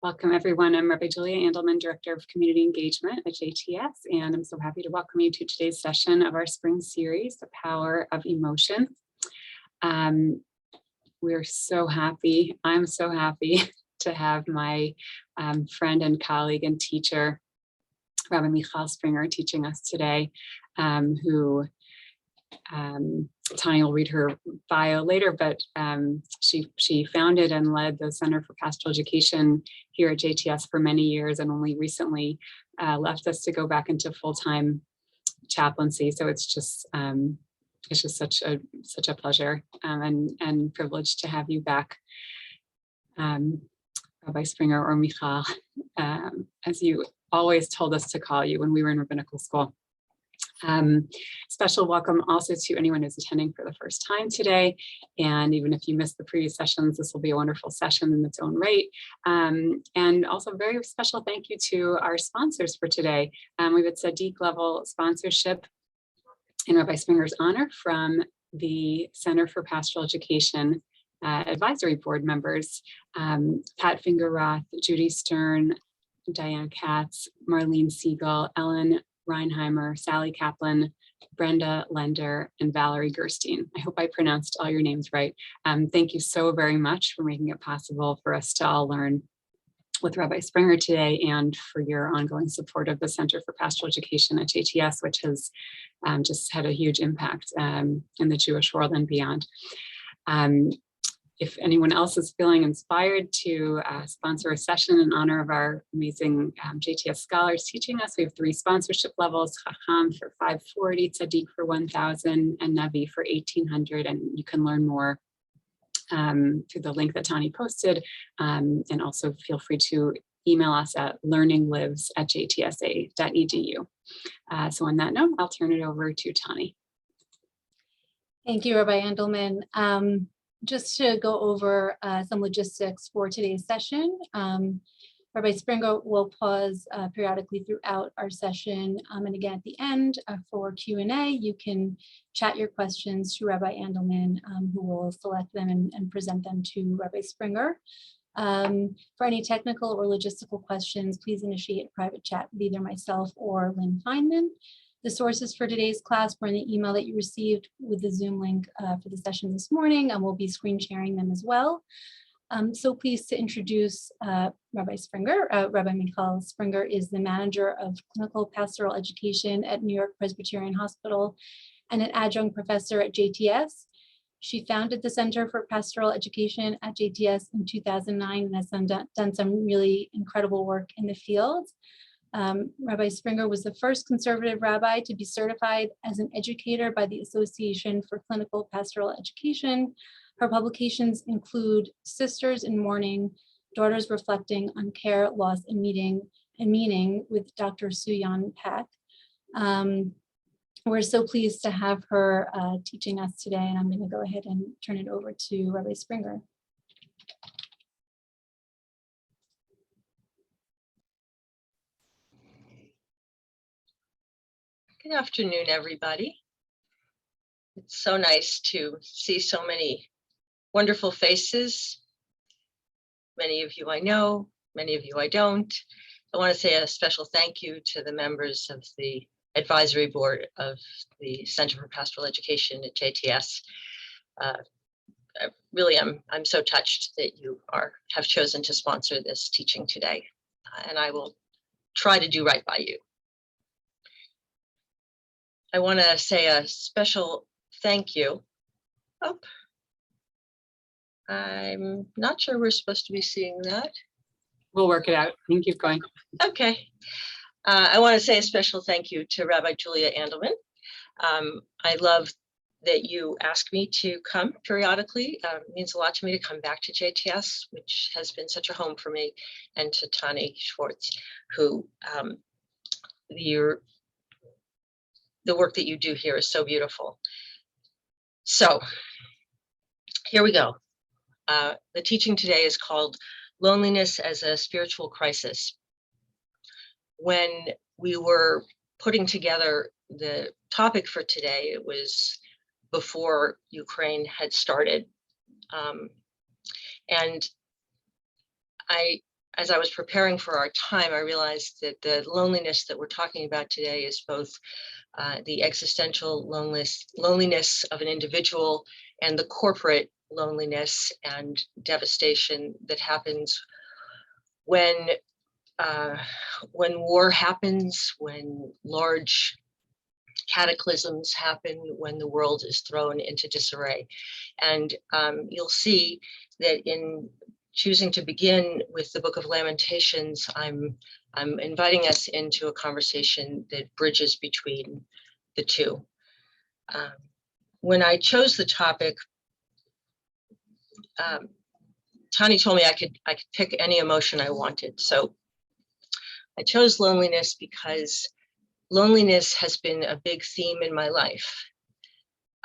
Welcome everyone. I'm Rabbi Julia Andelman, Director of Community Engagement at JTS, and I'm so happy to welcome you to today's session of our spring series, The Power of Emotion. We're so happy, I'm so happy to have my friend and colleague and teacher, Rabbi Mychal Springer, teaching us today, who Tani will read her bio later, but she founded and led the Center for Pastoral Education here at JTS for many years, and only recently left us to go back into full-time chaplaincy. So it's just such a pleasure and privilege to have you back, Rabbi Springer, or Mychal, as you always told us to call you when we were in rabbinical school. Special welcome also to anyone who's attending for the first time today. And even if you missed the previous sessions, this will be a wonderful session in its own right. And also a very special thank you to our sponsors for today. We've had Sadiq level sponsorship in Rabbi Springer's honor from the Center for Pastoral Education Advisory Board members, Pat Fingerroth, Judy Stern, Diane Katz, Marlene Siegel, Ellen Reinheimer, Sally Kaplan, Brenda Lender, and Valerie Gerstein. I hope I pronounced all your names right. Thank you so very much for making it possible for us to all learn with Rabbi Springer today, and for your ongoing support of the Center for Pastoral Education at JTS, which has just had a huge impact in the Jewish world and beyond. If anyone else is feeling inspired to sponsor a session in honor of our amazing JTS scholars teaching us, we have 3 sponsorship levels: Chacham for $540, Tzaddik for $1,000, and Navi for $1,800. And you can learn more through the link that Tani posted. And also feel free to email us at learninglives@jtsa.edu. So on that note, I'll turn it over to Tani. Thank you, Rabbi Andelman. Just to go over some logistics for today's session, Rabbi Springer will pause periodically throughout our session. And again, at the end for Q&A, you can chat your questions to Rabbi Andelman, who will select them and present them to Rabbi Springer. For any technical or logistical questions, please initiate a private chat with either myself or Lynn Feynman. The sources for today's class were in the email that you received with the Zoom link for the session this morning, and we'll be screen sharing them as well. So pleased to introduce Rabbi Springer. Rabbi Mychal Springer is the manager of clinical pastoral education at New York-Presbyterian Hospital and an adjunct professor at JTS. She founded the Center for Pastoral Education at JTS in 2009 and has done some really incredible work in the field. Rabbi Springer was the first conservative rabbi to be certified as an educator by the Association for Clinical Pastoral Education. Her publications include Sisters in Mourning, Daughters Reflecting on Care, Loss, and Meaning with Dr. Suyan Pak. We're so pleased to have her teaching us today, and I'm going to go ahead and turn it over to Rabbi Springer. Good afternoon, everybody. It's so nice to see so many wonderful faces. Many of you I know, many of you I don't. I want to say a special thank you to the members of the advisory board of the Center for Pastoral Education at JTS. I'm so touched that you have chosen to sponsor this teaching today, and I will try to do right by you. I want to say a special thank you. Oh, I'm not sure we're supposed to be seeing that. We'll work it out. You can keep going. Okay. I want to say a special thank you to Rabbi Julia Andelman. I love that you ask me to come periodically. It means a lot to me to come back to JTS, which has been such a home for me, and to Tani Schwartz, who the work that you do here is so beautiful. So here we go. The teaching today is called Loneliness as a Spiritual Crisis. When we were putting together the topic for today, it was before Ukraine had started. And as I was preparing for our time, I realized that the loneliness that we're talking about today is both the existential loneliness of an individual and the corporate loneliness and devastation that happens when war happens, when large cataclysms happen, when the world is thrown into disarray. And you'll see that in choosing to begin with the Book of Lamentations, I'm inviting us into a conversation that bridges between the two. When I chose the topic, Tani told me I could pick any emotion I wanted. So I chose loneliness because loneliness has been a big theme in my life.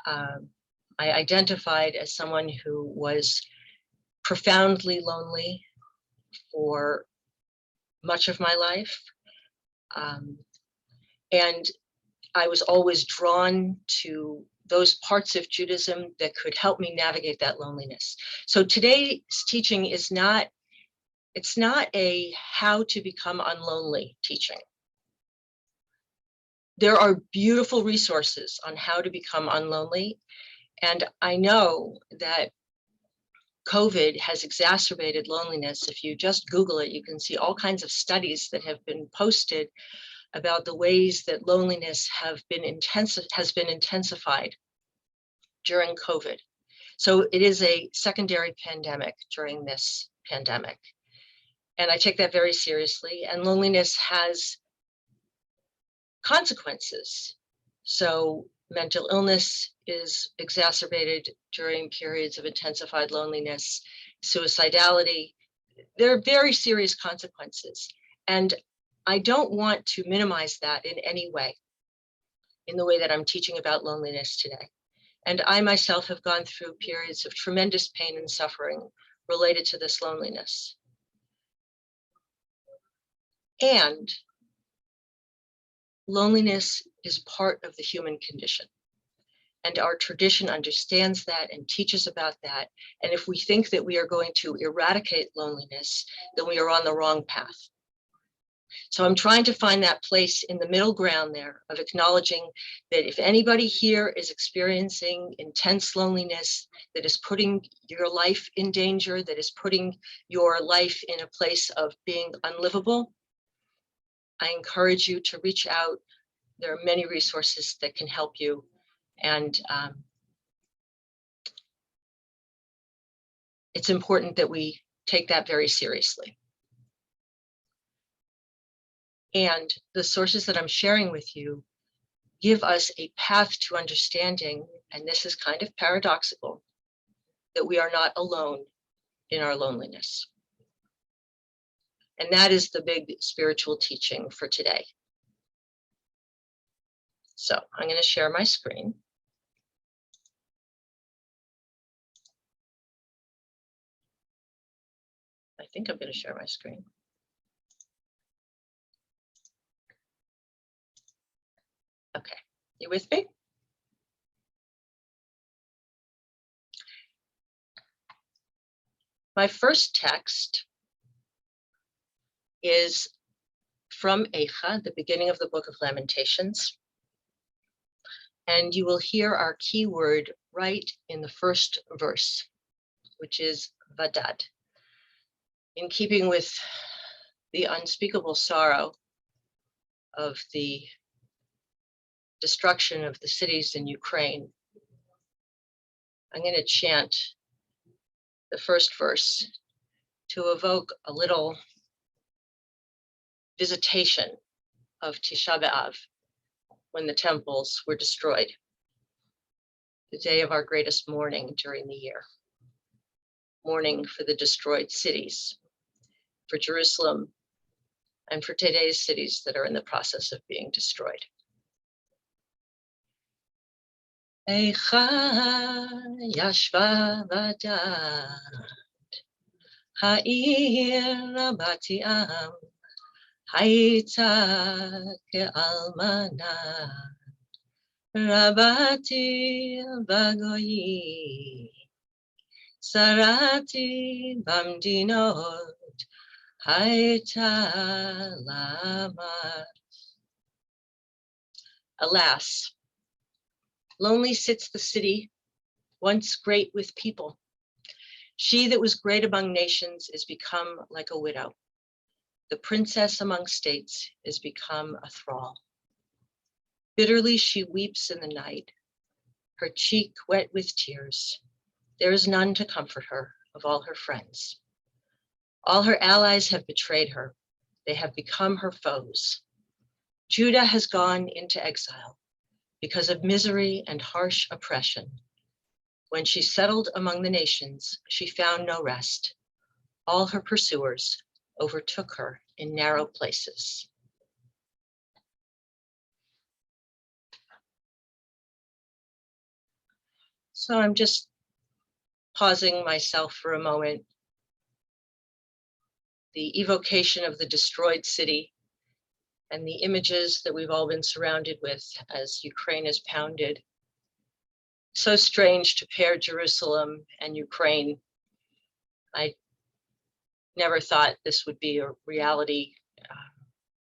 I identified as someone who was profoundly lonely for much of my life. And I was always drawn to those parts of Judaism that could help me navigate that loneliness. So today's teaching is it's not a how to become unlonely teaching. There are beautiful resources on how to become unlonely. And I know that COVID has exacerbated loneliness. If you just Google it, you can see all kinds of studies that have been posted about the ways that loneliness has been intensified during COVID. So it is a secondary pandemic during this pandemic. And I take that very seriously. And loneliness has consequences. So mental illness is exacerbated during periods of intensified loneliness, suicidality. There are very serious consequences. And I don't want to minimize that in any way, in the way that I'm teaching about loneliness today. And I myself have gone through periods of tremendous pain and suffering related to this loneliness. And loneliness is part of the human condition. And our tradition understands that and teaches about that. And if we think that we are going to eradicate loneliness, then we are on the wrong path. So I'm trying to find that place in the middle ground there of acknowledging that if anybody here is experiencing intense loneliness that is putting your life in danger, that is putting your life in a place of being unlivable, I encourage you to reach out. There are many resources that can help you. And it's important that we take that very seriously. And the sources that I'm sharing with you give us a path to understanding, and this is kind of paradoxical, that we are not alone in our loneliness. And that is the big spiritual teaching for today. So I'm going to share my screen. I think I'm going to share my screen. Okay, you with me? My first text is from Eicha, the beginning of the Book of Lamentations. And you will hear our key word right in the first verse, which is vadad. In keeping with the unspeakable sorrow of the destruction of the cities in Ukraine, I'm going to chant the first verse to evoke a little visitation of Tisha B'Av when the temples were destroyed, the day of our greatest mourning during the year. Mourning for the destroyed cities, for Jerusalem, and for today's cities that are in the process of being destroyed. Eicha yashva vadad, ha'ir rabati am, hayita ke'almana, rabati bagoyi, Sarati bamdinot haita lama. Alas, lonely sits the city, once great with people. She that was great among nations is become like a widow. The princess among states is become a thrall. Bitterly she weeps in the night, her cheek wet with tears. There is none to comfort her of all her friends. All her allies have betrayed her. They have become her foes. Judah has gone into exile because of misery and harsh oppression. When she settled among the nations, she found no rest. All her pursuers overtook her in narrow places. So I'm just pausing myself for a moment. The evocation of the destroyed city and the images that we've all been surrounded with as Ukraine is pounded. So strange to pair Jerusalem and Ukraine. I never thought this would be a reality,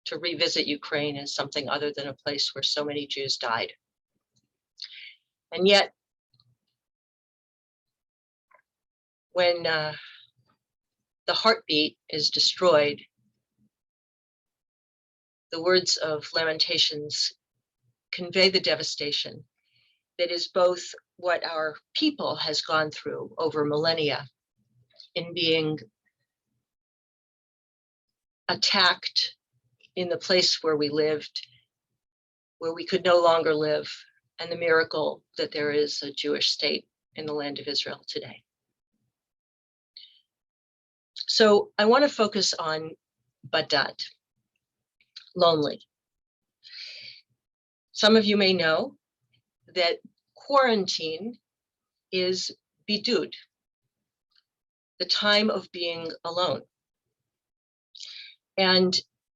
to revisit Ukraine as something other than a place where so many Jews died. And yet, when the heartbeat is destroyed, the words of Lamentations convey the devastation that is both what our people has gone through over millennia in being attacked in the place where we lived, where we could no longer live, and the miracle that there is a Jewish state in the land of Israel today. So I want to focus on badat, lonely. Some of you may know that quarantine is bidud, the time of being alone. And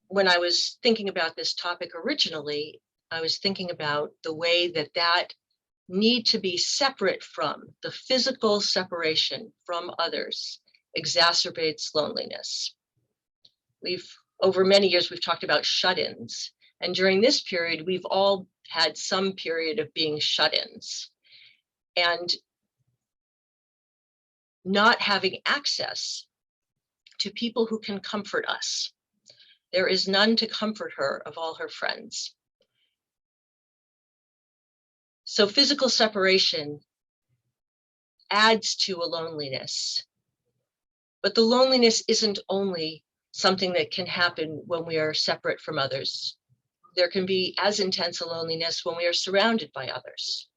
when I was thinking about this topic originally, I was thinking about the way that that need to be separate from the physical separation from others exacerbates loneliness. Over many years, we've talked about shut-ins. And during this period, we've all had some period of being shut-ins. And not having access to people who can comfort us. There is none to comfort her of all her friends. So physical separation adds to a loneliness. But the loneliness isn't only something that can happen when we are separate from others. There can be as intense a loneliness when we are surrounded by others,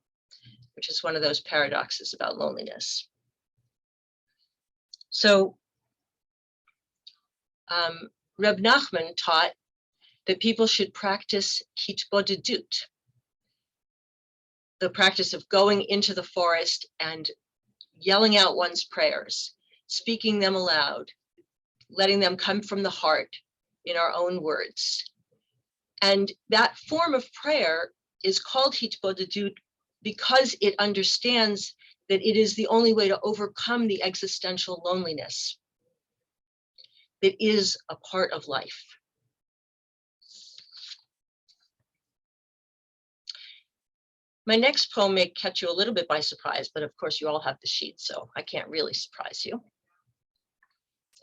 which is one of those paradoxes about loneliness. So Reb Nachman taught that people should practice hitbodedut, the practice of going into the forest and yelling out one's prayers, speaking them aloud, letting them come from the heart in our own words. And that form of prayer is called hitbodedut because it understands that it is the only way to overcome the existential loneliness that is a part of life. My next poem may catch you a little bit by surprise, but of course you all have the sheet, so I can't really surprise you.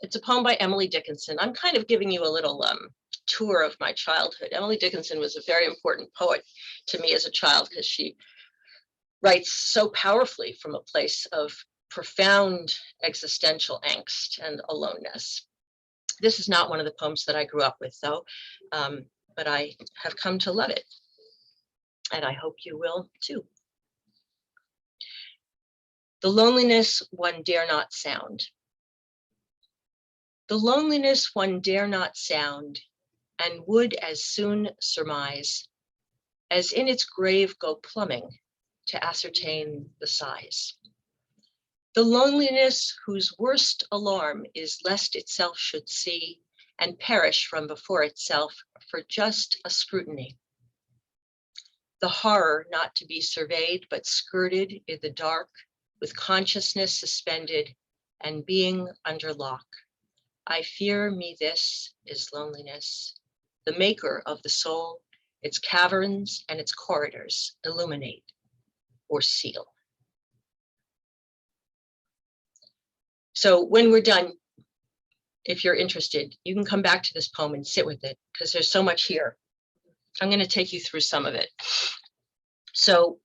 It's a poem by Emily Dickinson. I'm kind of giving you a little tour of my childhood. Emily Dickinson was a very important poet to me as a child because she writes so powerfully from a place of profound existential angst and aloneness. This is not one of the poems that I grew up with, though, but I have come to love it, and I hope you will too. The loneliness one dare not sound. The loneliness one dare not sound, and would as soon surmise, as in its grave go plumbing to ascertain the size. The loneliness whose worst alarm is lest itself should see and perish from before itself for just a scrutiny. The horror not to be surveyed but skirted in the dark with consciousness suspended and being under lock. I fear me this is loneliness, the maker of the soul, its caverns and its corridors illuminate or seal. So when we're done, if you're interested, you can come back to this poem and sit with it because there's so much here. I'm going to take you through some of it. So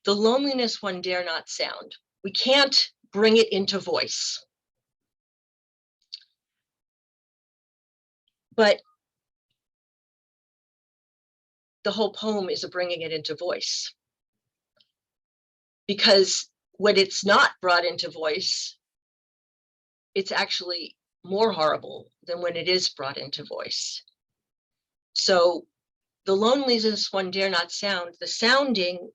the loneliness one dare not sound. We can't bring it into voice. But the whole poem is a bringing it into voice. Because when it's not brought into voice, it's actually more horrible than when it is brought into voice. So the loneliness one dare not sound, the sounding,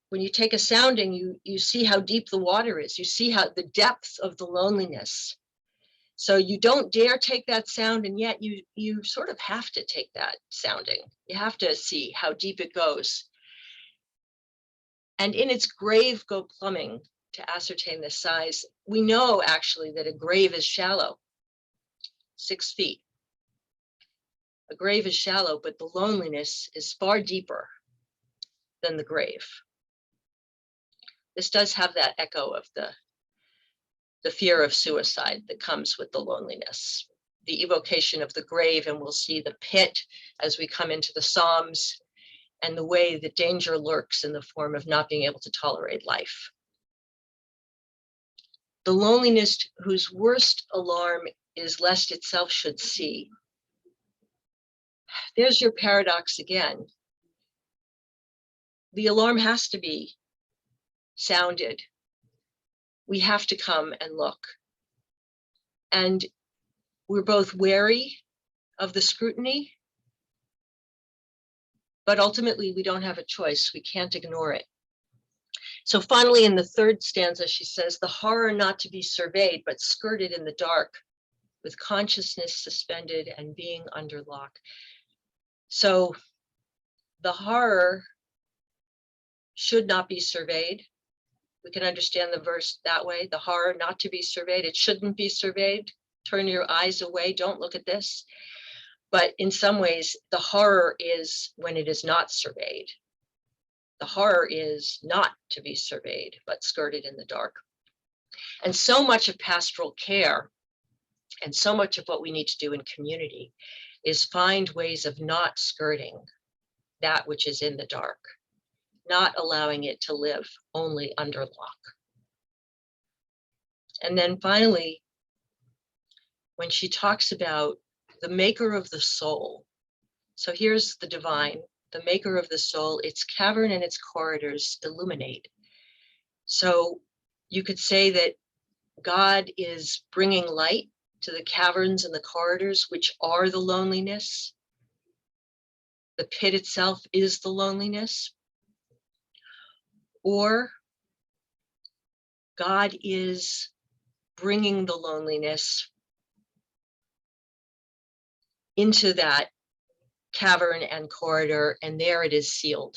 when you take a sounding, you see how deep the water is. You see how the depth of the loneliness. So you don't dare take that sound, and yet you sort of have to take that sounding. You have to see how deep it goes. And in its grave go plumbing to ascertain the size. We know actually that a grave is shallow, 6 feet. A grave is shallow, but the loneliness is far deeper than the grave. This does have that echo of the fear of suicide that comes with the loneliness, the evocation of the grave, and we'll see the pit as we come into the Psalms, and the way that danger lurks in the form of not being able to tolerate life. The loneliness whose worst alarm is lest itself should see. There's your paradox again. The alarm has to be sounded. We have to come and look. And we're both wary of the scrutiny, but ultimately we don't have a choice. We can't ignore it. So finally, in the third stanza, she says, the horror not to be surveyed, but skirted in the dark, with consciousness suspended and being under lock. So the horror should not be surveyed. We can understand the verse that way. The horror not to be surveyed. It shouldn't be surveyed. Turn your eyes away. Don't look at this. But in some ways, the horror is when it is not surveyed. The horror is not to be surveyed, but skirted in the dark. And so much of pastoral care and so much of what we need to do in community is find ways of not skirting that which is in the dark, not allowing it to live only under lock. And then finally, when she talks about the maker of the soul, so here's the divine, the maker of the soul, its cavern and its corridors illuminate. So you could say that God is bringing light to the caverns and the corridors, which are the loneliness. The pit itself is the loneliness. Or God is bringing the loneliness into that cavern and corridor, and there it is sealed.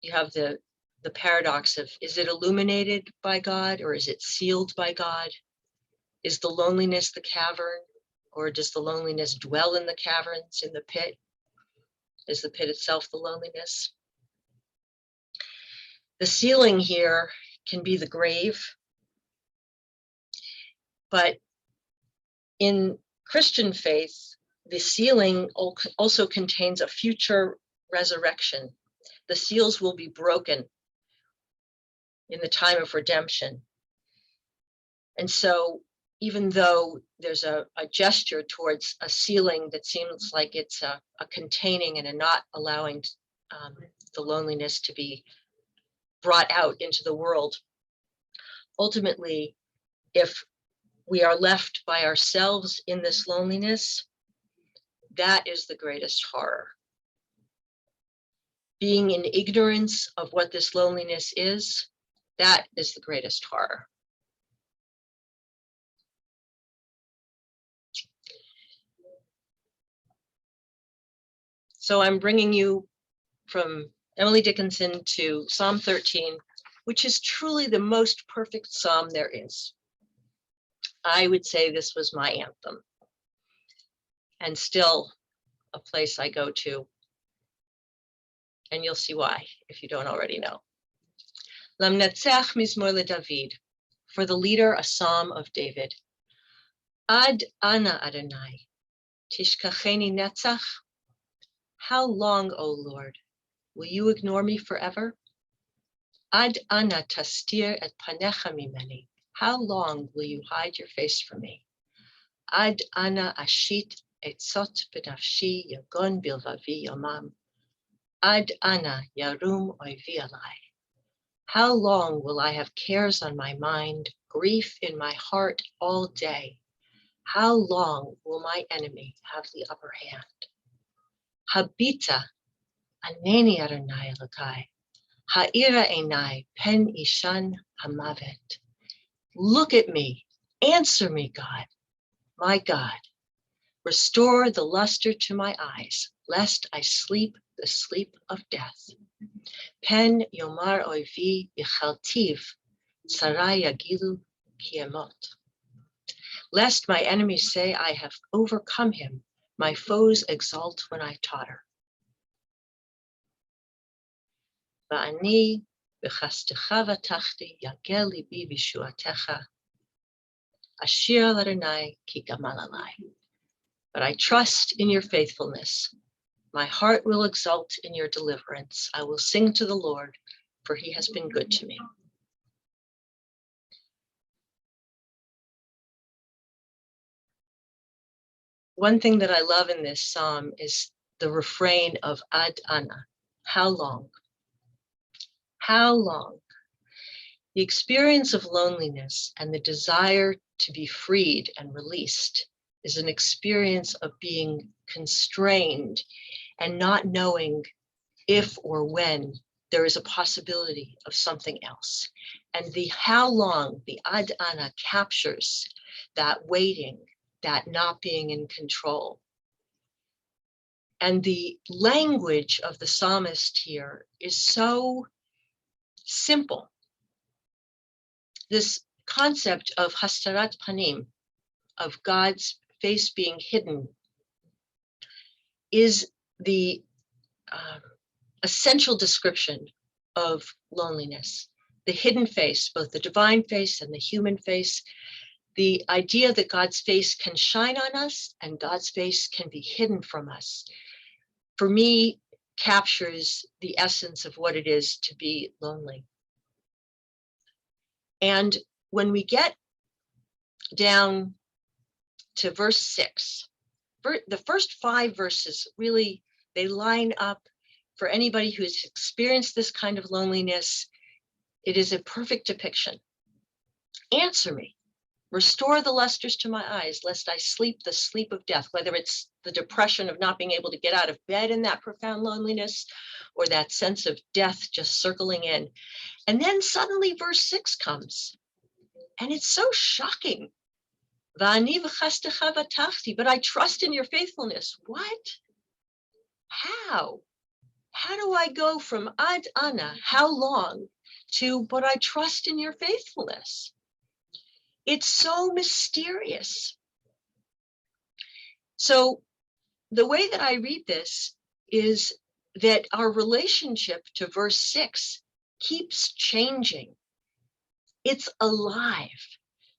You have the paradox of, is it illuminated by God or is it sealed by God? Is the loneliness the cavern, or does the loneliness dwell in the caverns, in the pit? Is the pit itself the loneliness? The sealing here can be the grave, but in Christian faith, the sealing also contains a future resurrection. The seals will be broken in the time of redemption. And so even though there's a gesture towards a sealing that seems like it's a containing and a not allowing the loneliness to be brought out into the world, ultimately, if we are left by ourselves in this loneliness, that is the greatest horror. Being in ignorance of what this loneliness is, that is the greatest horror. So I'm bringing you from Emily Dickinson to Psalm 13 which is truly the most perfect psalm there is. I would say this was my anthem, and still a place I go to. And you'll see why if you don't already know. Lamentations mizmor David, for the leader, a psalm of David. Ad ana Adonai, tishkacheni netzach. How long, O Lord, will you ignore me forever? Ad ana tastir et panecha mimeni. How long will you hide your face from me? Ad ana ashit etzot benafshi yagon bilvavi yomam. Ad ana yarum oivi alai. How long will I have cares on my mind, grief in my heart all day? How long will my enemy have the upper hand? Habita aneni Adonai Elokai, ha'ira einai pen ishan hamavet. Look at me, answer me, God, my God. Restore the luster to my eyes, lest I sleep the sleep of death. Pen yomar oivi bichaltiv, tsarai yagilu kiemot. Lest my enemies say I have overcome him, my foes exult when I totter. Va'ani b'chastecha v'tachti yagel libi v'shuatecha, ashir l'Adonai ki gamal alai. But I trust in your faithfulness. My heart will exult in your deliverance. I will sing to the Lord, for he has been good to me. One thing that I love in this psalm is the refrain of Ad Ana. How long? How long? The experience of loneliness and the desire to be freed and released is an experience of being constrained and not knowing if or when there is a possibility of something else. And the how long, the Ad Ana, captures that waiting, that not being in control. And the language of the psalmist here is so simple. This concept of hastarat panim, of God's face being hidden, is the essential description of loneliness. The hidden face, both the divine face and the human face, the idea that God's face can shine on us and God's face can be hidden from us, for me, captures the essence of what it is to be lonely. And when we get down to verse 6, the first 5 verses really, they line up for anybody who has experienced this kind of loneliness. It is a perfect depiction. Answer me. Restore the lusters to my eyes, lest I sleep the sleep of death, whether it's the depression of not being able to get out of bed in that profound loneliness, or that sense of death just circling in. And then suddenly verse 6 comes, and it's so shocking. But I trust in your faithfulness. What? How? How do I go from Ad Ana, how long, to but I trust in your faithfulness? It's so mysterious. So the way that I read this is that our relationship to verse 6 keeps changing. It's alive.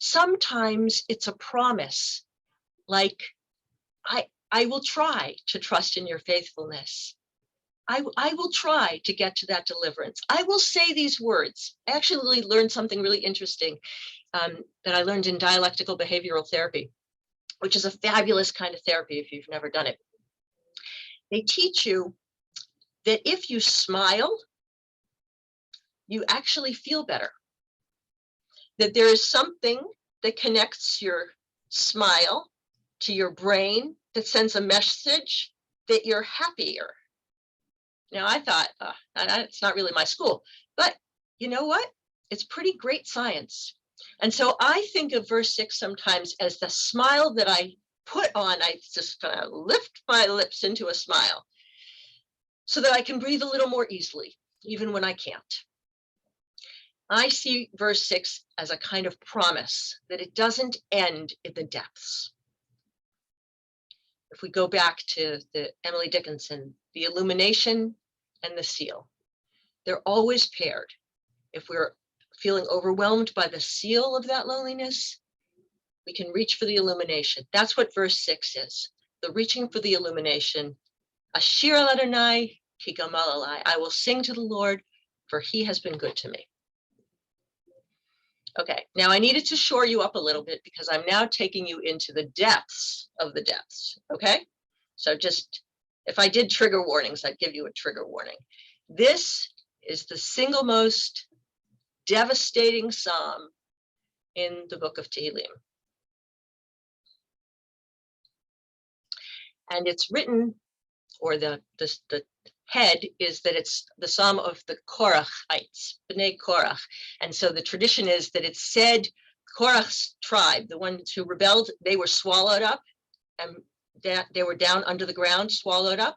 Sometimes it's a promise, like, I will try to trust in your faithfulness. I will try to get to that deliverance. I will say these words. I actually learned something really interesting that I learned in dialectical behavioral therapy, which is a fabulous kind of therapy if you've never done it. They teach you that if you smile, you actually feel better. That there is something that connects your smile to your brain that sends a message that you're happier. Now I thought, it's not really my school, but you know what? It's pretty great science. And so I think of verse 6 sometimes as the smile that I put on. I just kind of lift my lips into a smile so that I can breathe a little more easily, even when I can't. I see verse 6 as a kind of promise that it doesn't end in the depths. If we go back to the Emily Dickinson, the illumination and the seal, they're always paired. If we're feeling overwhelmed by the seal of that loneliness, we can reach for the illumination. That's what verse 6 is, the reaching for the illumination. Ashir al Adonai ki gamal alai. I will sing to the Lord, for he has been good to me. Okay, now I needed to shore you up a little bit because I'm now taking you into the depths of the depths, okay? So just, if I did trigger warnings, I'd give you a trigger warning. This is the single most devastating psalm in the book of Tehillim. And it's written, or the head is that it's the psalm of the Korachites, B'nai Korach. And so the tradition is that it's said Korach's tribe, the ones who rebelled, they were swallowed up and they were down under the ground, swallowed up.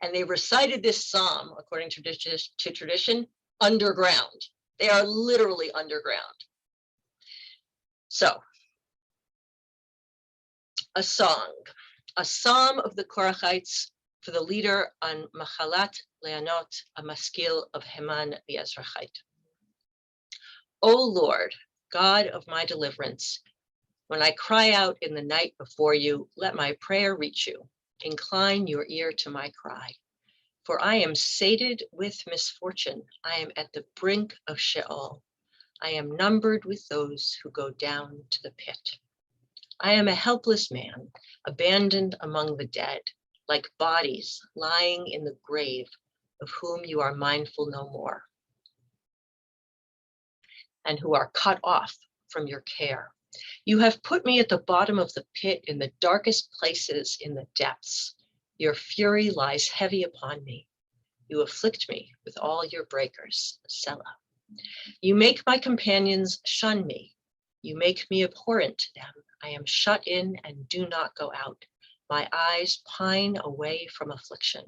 And they recited this psalm, according to tradition, underground. They are literally underground. So, a song, a psalm of the Korachites for the leader on Machalat Leanot, a maskil of Heman the Ezrachite. O Lord, God of my deliverance, when I cry out in the night before you, let my prayer reach you. Incline your ear to my cry. For I am sated with misfortune. I am at the brink of Sheol. I am numbered with those who go down to the pit. I am a helpless man, abandoned among the dead, like bodies lying in the grave, of whom you are mindful no more, and who are cut off from your care. You have put me at the bottom of the pit, in the darkest places, in the depths. Your fury lies heavy upon me. You afflict me with all your breakers, Selah. You make my companions shun me. You make me abhorrent to them. I am shut in and do not go out. My eyes pine away from affliction.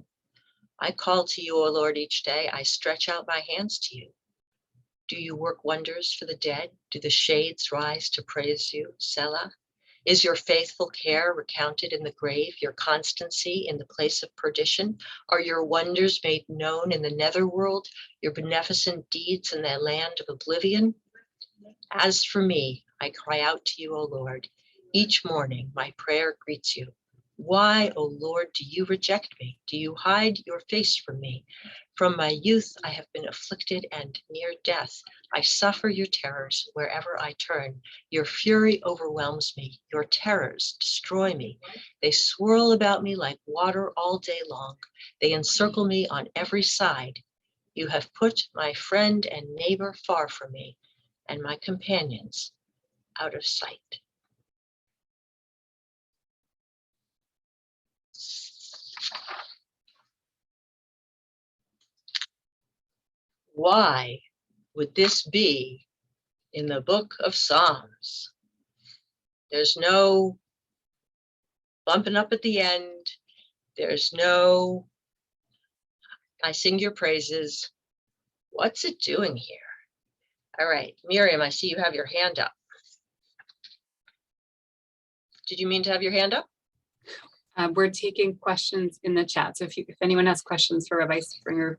I call to you, O Lord, each day. I stretch out my hands to you. Do you work wonders for the dead? Do the shades rise to praise you, Selah? Is your faithful care recounted in the grave, your constancy in the place of perdition? Are your wonders made known in the netherworld, your beneficent deeds in the land of oblivion? As for me, I cry out to you, O Lord. Each morning my prayer greets you. Why, O Lord, do you reject me? Do you hide your face from me? From my youth I have been afflicted and near death. I suffer your terrors wherever I turn. Your fury overwhelms me. Your terrors destroy me. They swirl about me like water all day long. They encircle me on every side. You have put my friend and neighbor far from me, and my companions out of sight. Why would this be in the book of Psalms? There's no bumping up at the end. There's no, I sing your praises. What's it doing here? All right, Miriam, I see you have your hand up. Did you mean to have your hand up? We're taking questions in the chat. So if anyone has questions for Rabbi Springer,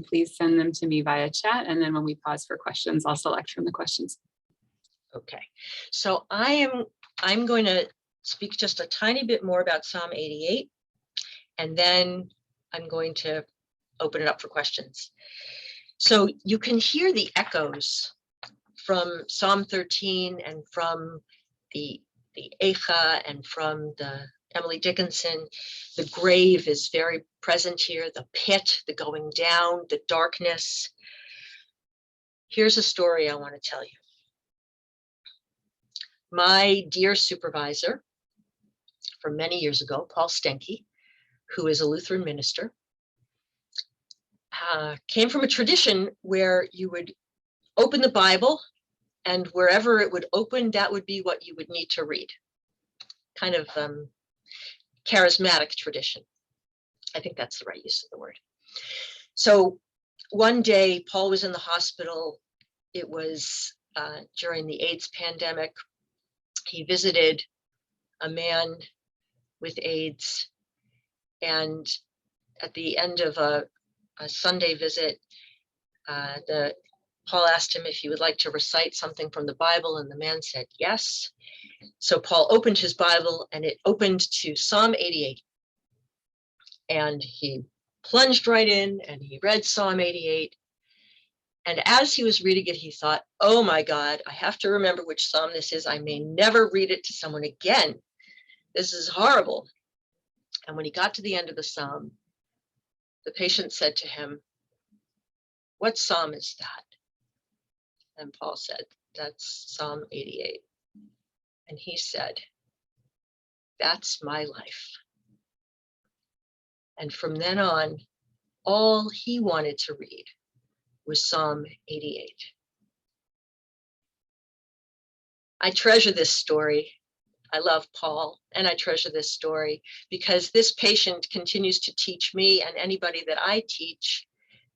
please send them to me via chat. And then when we pause for questions, I'll select from the questions. Okay, so I'm going to speak just a tiny bit more about Psalm 88, and then I'm going to open it up for questions. So you can hear the echoes from Psalm 13 and from the Eicha and from the Emily Dickinson. The grave is very present here, the pit, the going down, the darkness. Here's a story I want to tell you. My dear supervisor from many years ago, Paul Stenke, who is a Lutheran minister, came from a tradition where you would open the Bible, and wherever it would open, that would be what you would need to read. Kind of charismatic tradition. I think that's the right use of the word. So one day, Paul was in the hospital. it was during the AIDS pandemic. He visited a man with AIDS, and at the end of a Sunday visit, Paul asked him if he would like to recite something from the Bible, and the man said yes. So Paul opened his Bible, and it opened to Psalm 88. And he plunged right in, and he read Psalm 88. And as he was reading it, he thought, oh my God, I have to remember which Psalm this is. I may never read it to someone again. This is horrible. And when he got to the end of the Psalm, the patient said to him, what Psalm is that? And Paul said, that's Psalm 88. And he said, that's my life. And from then on, all he wanted to read was Psalm 88. I treasure this story. I love Paul, and I treasure this story because this patient continues to teach me and anybody that I teach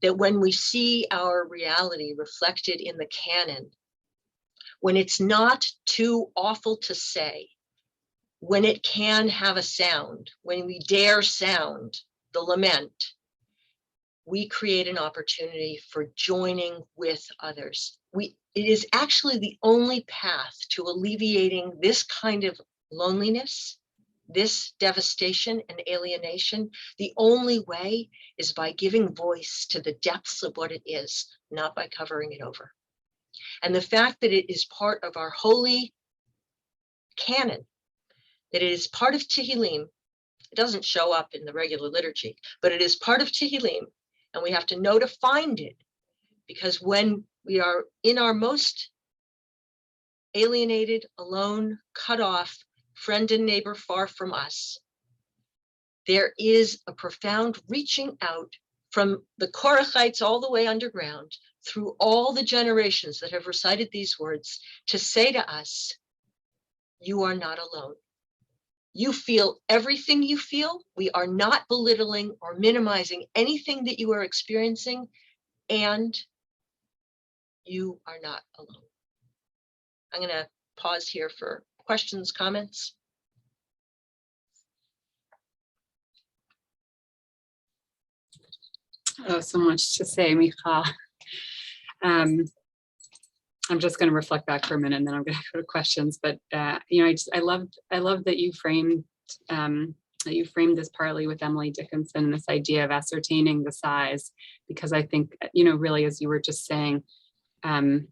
that when we see our reality reflected in the canon, when it's not too awful to say, when it can have a sound, when we dare sound the lament, we create an opportunity for joining with others. It is actually the only path to alleviating this kind of loneliness, this devastation and alienation. The only way is by giving voice to the depths of what it is, not by covering it over. And the fact that it is part of our holy canon, that it is part of Tehillim, it doesn't show up in the regular liturgy, but it is part of Tehillim, and we have to know to find it, because when we are in our most alienated, alone, cut off, friend and neighbor far from us, there is a profound reaching out from the Korachites all the way underground, through all the generations that have recited these words, to say to us, you are not alone. You feel everything you feel. We are not belittling or minimizing anything that you are experiencing, and you are not alone. I'm going to pause here for questions, comments. Oh, so much to say, Mychal. I'm just going to reflect back for a minute, and then I'm going to go to questions. But I love that you framed this partly with Emily Dickinson, this idea of ascertaining the size, because I think really, as you were just saying, right,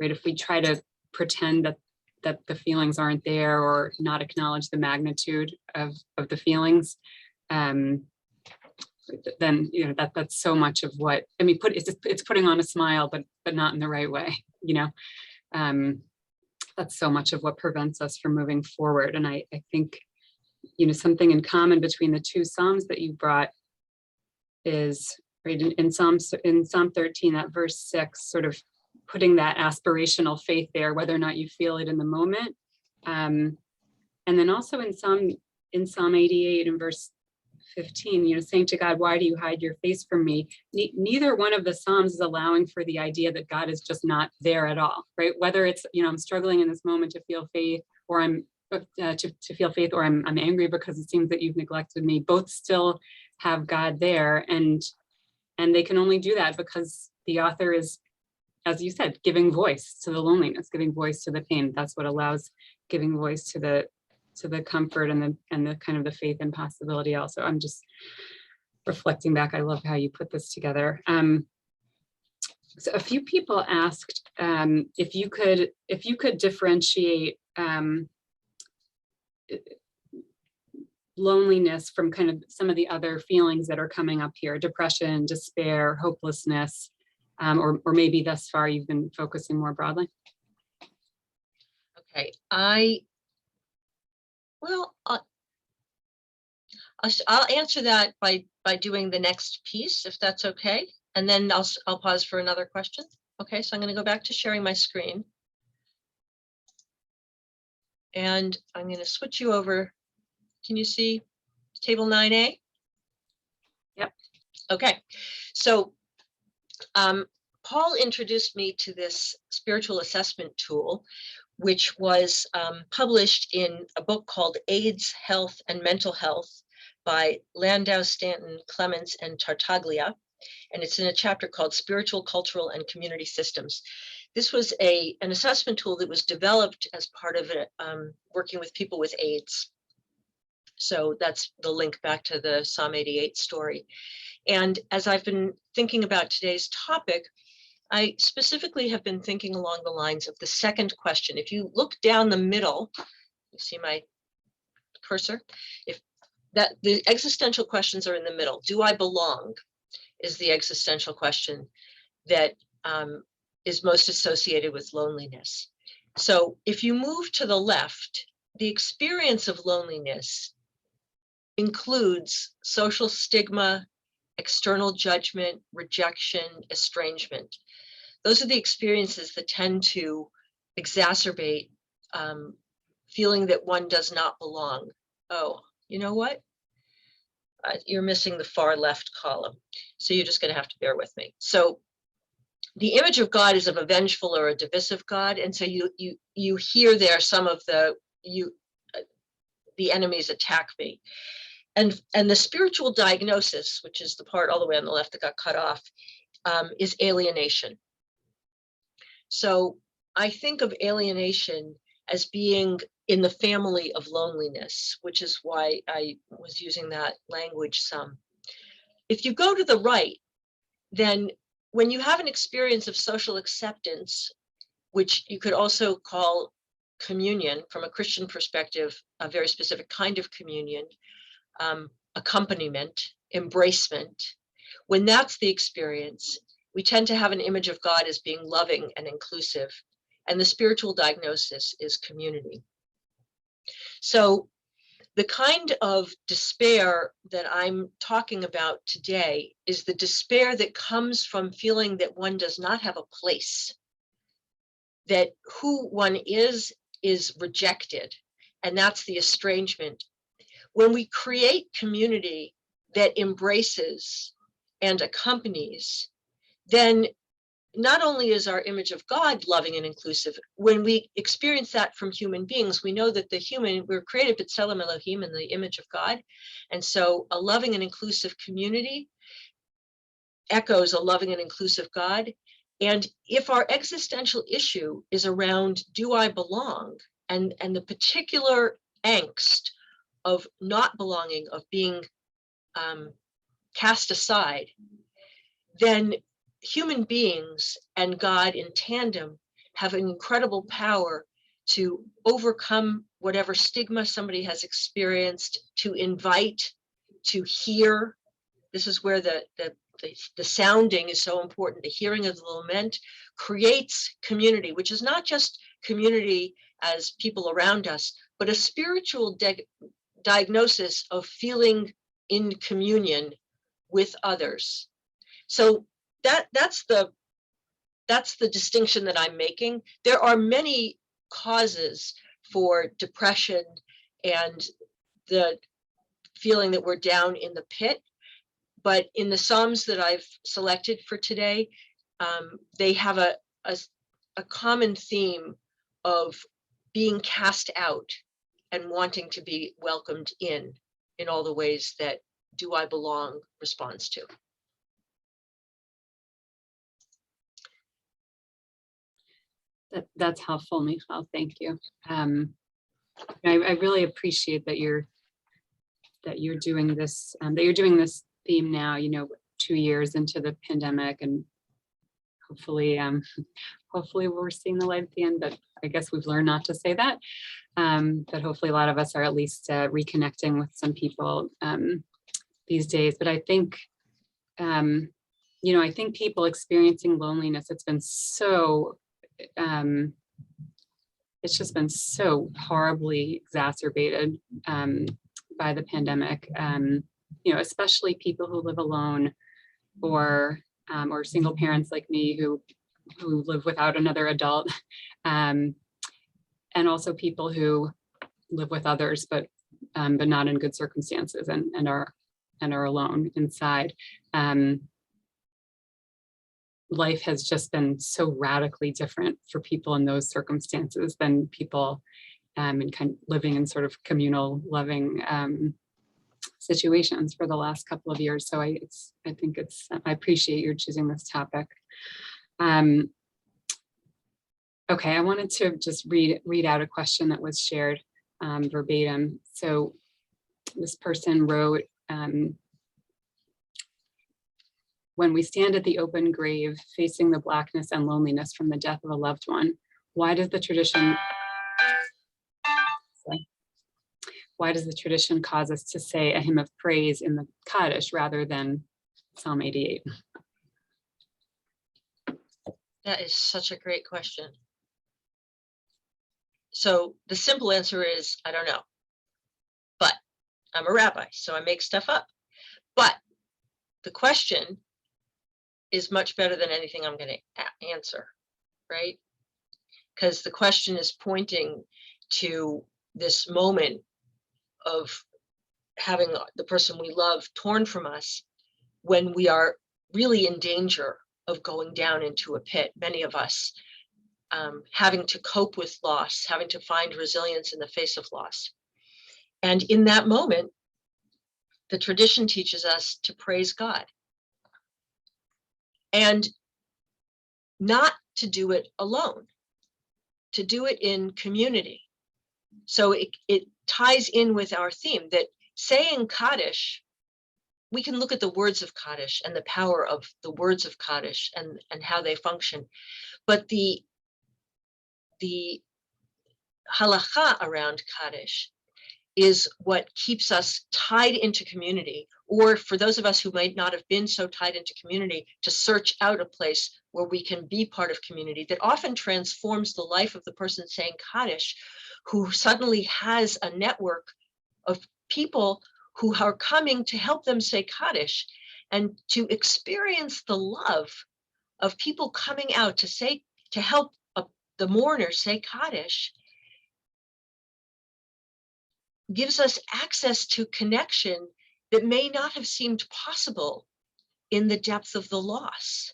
if we try to pretend that the feelings aren't there or not acknowledge the magnitude of the feelings, then that's so much of what it's putting on a smile, but not in the right way. That's so much of what prevents us from moving forward. And I think something in common between the two Psalms that you brought is right in Psalm 13, that verse 6, sort of putting that aspirational faith there, whether or not you feel it in the moment. And then also in Psalm 88 and verse 15, saying to God, why do you hide your face from me? Neither one of the Psalms is allowing for the idea that God is just not there at all, right? Whether it's, I'm struggling in this moment to feel faith, or I'm to feel faith, or I'm angry because it seems that you've neglected me, both still have God there. And they can only do that because the author is, as you said, giving voice to the loneliness, giving voice to the pain. That's what allows giving voice to the comfort and the kind of the faith and possibility also. I'm just reflecting back. I love how you put this together. So a few people asked if you could differentiate loneliness from kind of some of the other feelings that are coming up here: depression, despair, hopelessness, or maybe thus far you've been focusing more broadly. Okay, I'll answer that by doing the next piece, if that's okay, and then I'll pause for another question. Okay, so I'm going to go back to sharing my screen, and I'm going to switch you over. Can you see table 9A? Yep. Okay, so Paul introduced me to this spiritual assessment tool, which was published in a book called AIDS, Health, and Mental Health by Landau, Stanton, Clements, and Tartaglia. And it's in a chapter called Spiritual, Cultural, and Community Systems. This was an assessment tool that was developed as part of working with people with AIDS. So that's the link back to the Psalm 88 story. And as I've been thinking about today's topic, I specifically have been thinking along the lines of the second question. If you look down the middle, you see my cursor? If that the existential questions are in the middle. Do I belong? Is the existential question that is most associated with loneliness. So if you move to the left, the experience of loneliness includes social stigma, external judgment, rejection, estrangement. Those are the experiences that tend to exacerbate feeling that one does not belong. Oh, you know what? You're missing the far left column. So you're just going to have to bear with me. So the image of God is of a vengeful or a divisive God. And so you hear there some of the enemies attack me. And the spiritual diagnosis, which is the part all the way on the left that got cut off, is alienation. So I think of alienation as being in the family of loneliness, which is why I was using that language some. If you go to the right, then when you have an experience of social acceptance, which you could also call communion from a Christian perspective, a very specific kind of communion, accompaniment, embracement, when that's the experience, we tend to have an image of God as being loving and inclusive, and the spiritual diagnosis is community. So the kind of despair that I'm talking about today is the despair that comes from feeling that one does not have a place, that who one is rejected, and that's the estrangement. When we create community that embraces and accompanies, then not only is our image of God loving and inclusive, when we experience that from human beings, we know that we're created b'tselem Elohim, in the image of God. And so a loving and inclusive community echoes a loving and inclusive God. And if our existential issue is around, do I belong? And the particular angst of not belonging, of being cast aside, then human beings and God in tandem have an incredible power to overcome whatever stigma somebody has experienced, to invite, to hear. This is where the sounding is so important. The hearing of the lament creates community, which is not just community as people around us, but a spiritual diagnosis of feeling in communion with others. So that's the distinction that I'm making. There are many causes for depression and the feeling that we're down in the pit, but in the Psalms that I've selected for today, they have a common theme of being cast out and wanting to be welcomed in all the ways that do I belong responds to. That's helpful, Mychal. Thank you. I really appreciate that you're doing this. That you're doing this theme now. 2 years into the pandemic, and hopefully we're seeing the light at the end. But I guess we've learned not to say that. But hopefully, a lot of us are at least reconnecting with some people these days. But I think, I think people experiencing loneliness, it's been so. It's just been so horribly exacerbated by the pandemic. Especially people who live alone, or single parents like me who live without another adult, and also people who live with others but not in good circumstances and are alone inside. life has just been so radically different for people in those circumstances than people in kind of living in sort of communal loving situations for the last couple of years. So I appreciate your choosing this topic. Okay, I wanted to just read out a question that was shared verbatim. So this person wrote, when we stand at the open grave, facing the blackness and loneliness from the death of a loved one, why does the tradition cause us to say a hymn of praise in the Kaddish rather than Psalm 88? That is such a great question. So the simple answer is, I don't know. But I'm a rabbi, so I make stuff up. But the question is much better than anything I'm going to answer, right? Because the question is pointing to this moment of having the person we love torn from us when we are really in danger of going down into a pit, many of us having to cope with loss, having to find resilience in the face of loss. And in that moment, the tradition teaches us to praise God and not to do it alone, to do it in community. So it ties in with our theme that saying Kaddish, we can look at the words of Kaddish and the power of the words of Kaddish and how they function. But the halacha around Kaddish is what keeps us tied into community, or for those of us who might not have been so tied into community, to search out a place where we can be part of community that often transforms the life of the person saying Kaddish, who suddenly has a network of people who are coming to help them say Kaddish, and to experience the love of people coming out to help the mourner say Kaddish gives us access to connection that may not have seemed possible in the depth of the loss.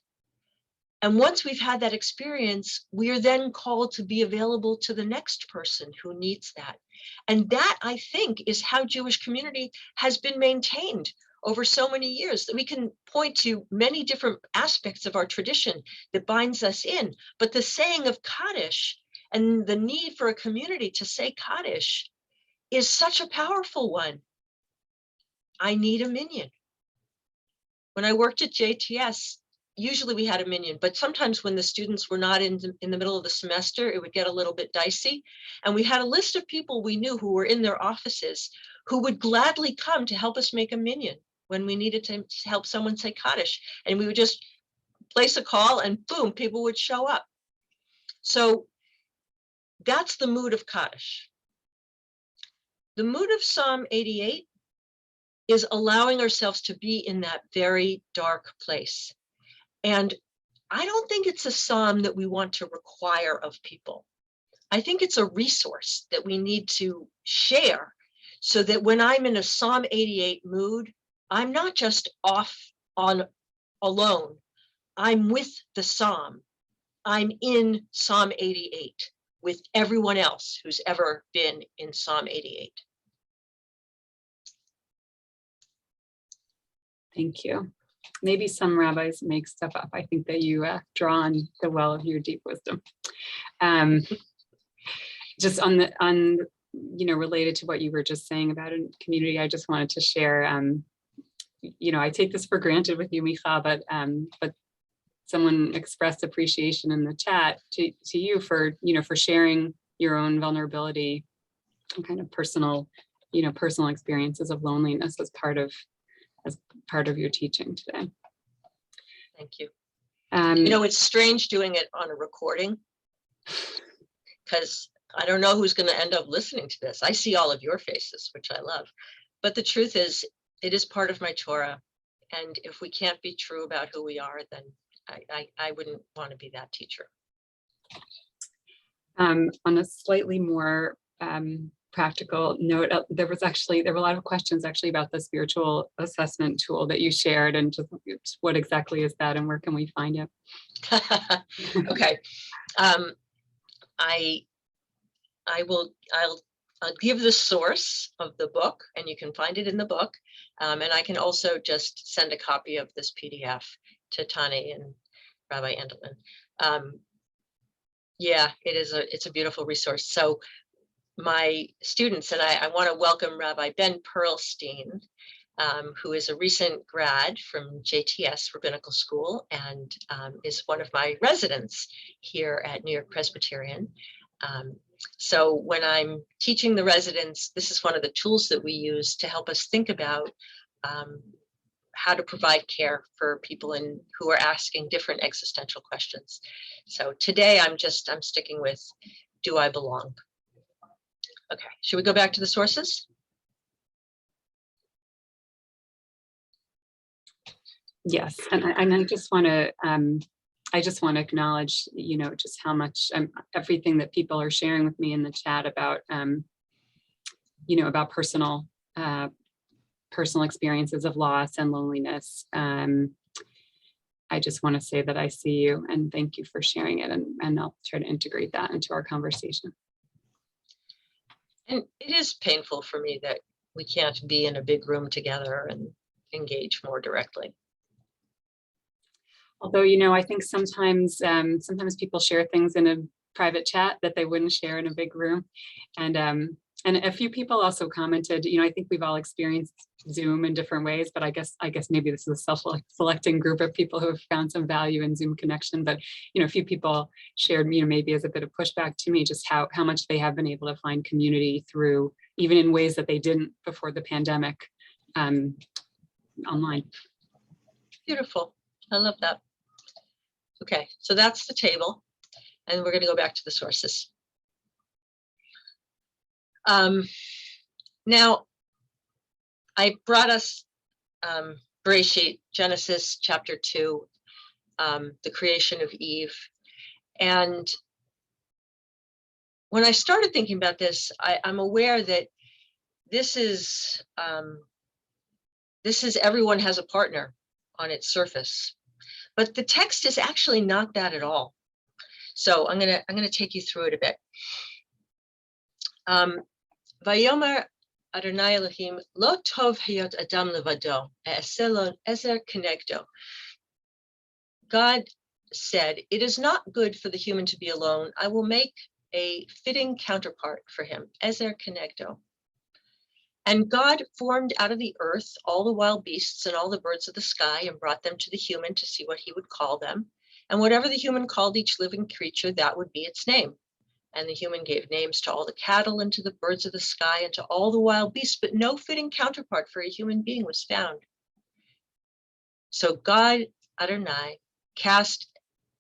And once we've had that experience, we are then called to be available to the next person who needs that. And that, I think, is how Jewish community has been maintained over so many years, that we can point to many different aspects of our tradition that binds us in. But the saying of Kaddish and the need for a community to say Kaddish is such a powerful one. I need a minyan. When I worked at JTS, usually we had a minyan, but sometimes when the students were not in the middle of the semester, it would get a little bit dicey. And we had a list of people we knew who were in their offices who would gladly come to help us make a minyan when we needed to help someone say Kaddish. And we would just place a call and boom, people would show up. So that's the mood of Kaddish. The mood of Psalm 88 is allowing ourselves to be in that very dark place. And I don't think it's a psalm that we want to require of people. I think it's a resource that we need to share so that when I'm in a Psalm 88 mood, I'm not just off on alone. I'm with the psalm. I'm in Psalm 88 with everyone else who's ever been in Psalm 88. Thank you. Maybe some rabbis make stuff up. I think that you draw on the well of your deep wisdom. Just related to what you were just saying about a community, I just wanted to share. I take this for granted with you, Mychal, but someone expressed appreciation in the chat to you for sharing your own vulnerability and kind of personal experiences of loneliness as part of your teaching today. Thank you. It's strange doing it on a recording because I don't know who's going to end up listening to this. I see all of your faces, which I love. But the truth is, it is part of my Torah. And if we can't be true about who we are, then I wouldn't want to be that teacher. On a slightly more practical note, there were a lot of questions actually about the spiritual assessment tool that you shared, and just what exactly is that and where can we find it? Okay. I'll give the source of the book, and you can find it in the book. And I can also just send a copy of this PDF to Tani and Rabbi Endelman. Yeah, it's a beautiful resource. So my students, and I want to welcome Rabbi Ben Pearlstein, who is a recent grad from JTS Rabbinical School and is one of my residents here at New York Presbyterian. So when I'm teaching the residents, this is one of the tools that we use to help us think about how to provide care for people who are asking different existential questions. So today I'm sticking with, do I belong? Okay, should we go back to the sources? Yes, and I just want to acknowledge, just how much everything that people are sharing with me in the chat about, about personal experiences of loss and loneliness. I just want to say that I see you and thank you for sharing it, and I'll try to integrate that into our conversation. And it is painful for me that we can't be in a big room together and engage more directly. Although, I think sometimes people share things in a private chat that they wouldn't share in a big room. And a few people also commented, I think we've all experienced Zoom in different ways, but I guess maybe this is a self-selecting group of people who have found some value in Zoom connection. But, a few people shared, maybe as a bit of pushback to me, just how much they have been able to find community through, even in ways that they didn't before the pandemic, online. Beautiful. I love that. Okay, so that's the table, and we're going to go back to the sources. Now, I brought us Bereshit, Genesis chapter 2, the creation of Eve. And when I started thinking about this, I'm aware that this is everyone has a partner on its surface. But the text is actually not that at all. So I'm gonna take you through it a bit. Vayomer Adonai Elohim lo tov hayot adam levado e'aseh lo ezer kenegdo. God said, "It is not good for the human to be alone. I will make a fitting counterpart for him, ezer kenegdo." And God formed out of the earth all the wild beasts and all the birds of the sky and brought them to the human to see what he would call them. And whatever the human called each living creature, that would be its name. And the human gave names to all the cattle and to the birds of the sky and to all the wild beasts, but no fitting counterpart for a human being was found. So God, Adonai, cast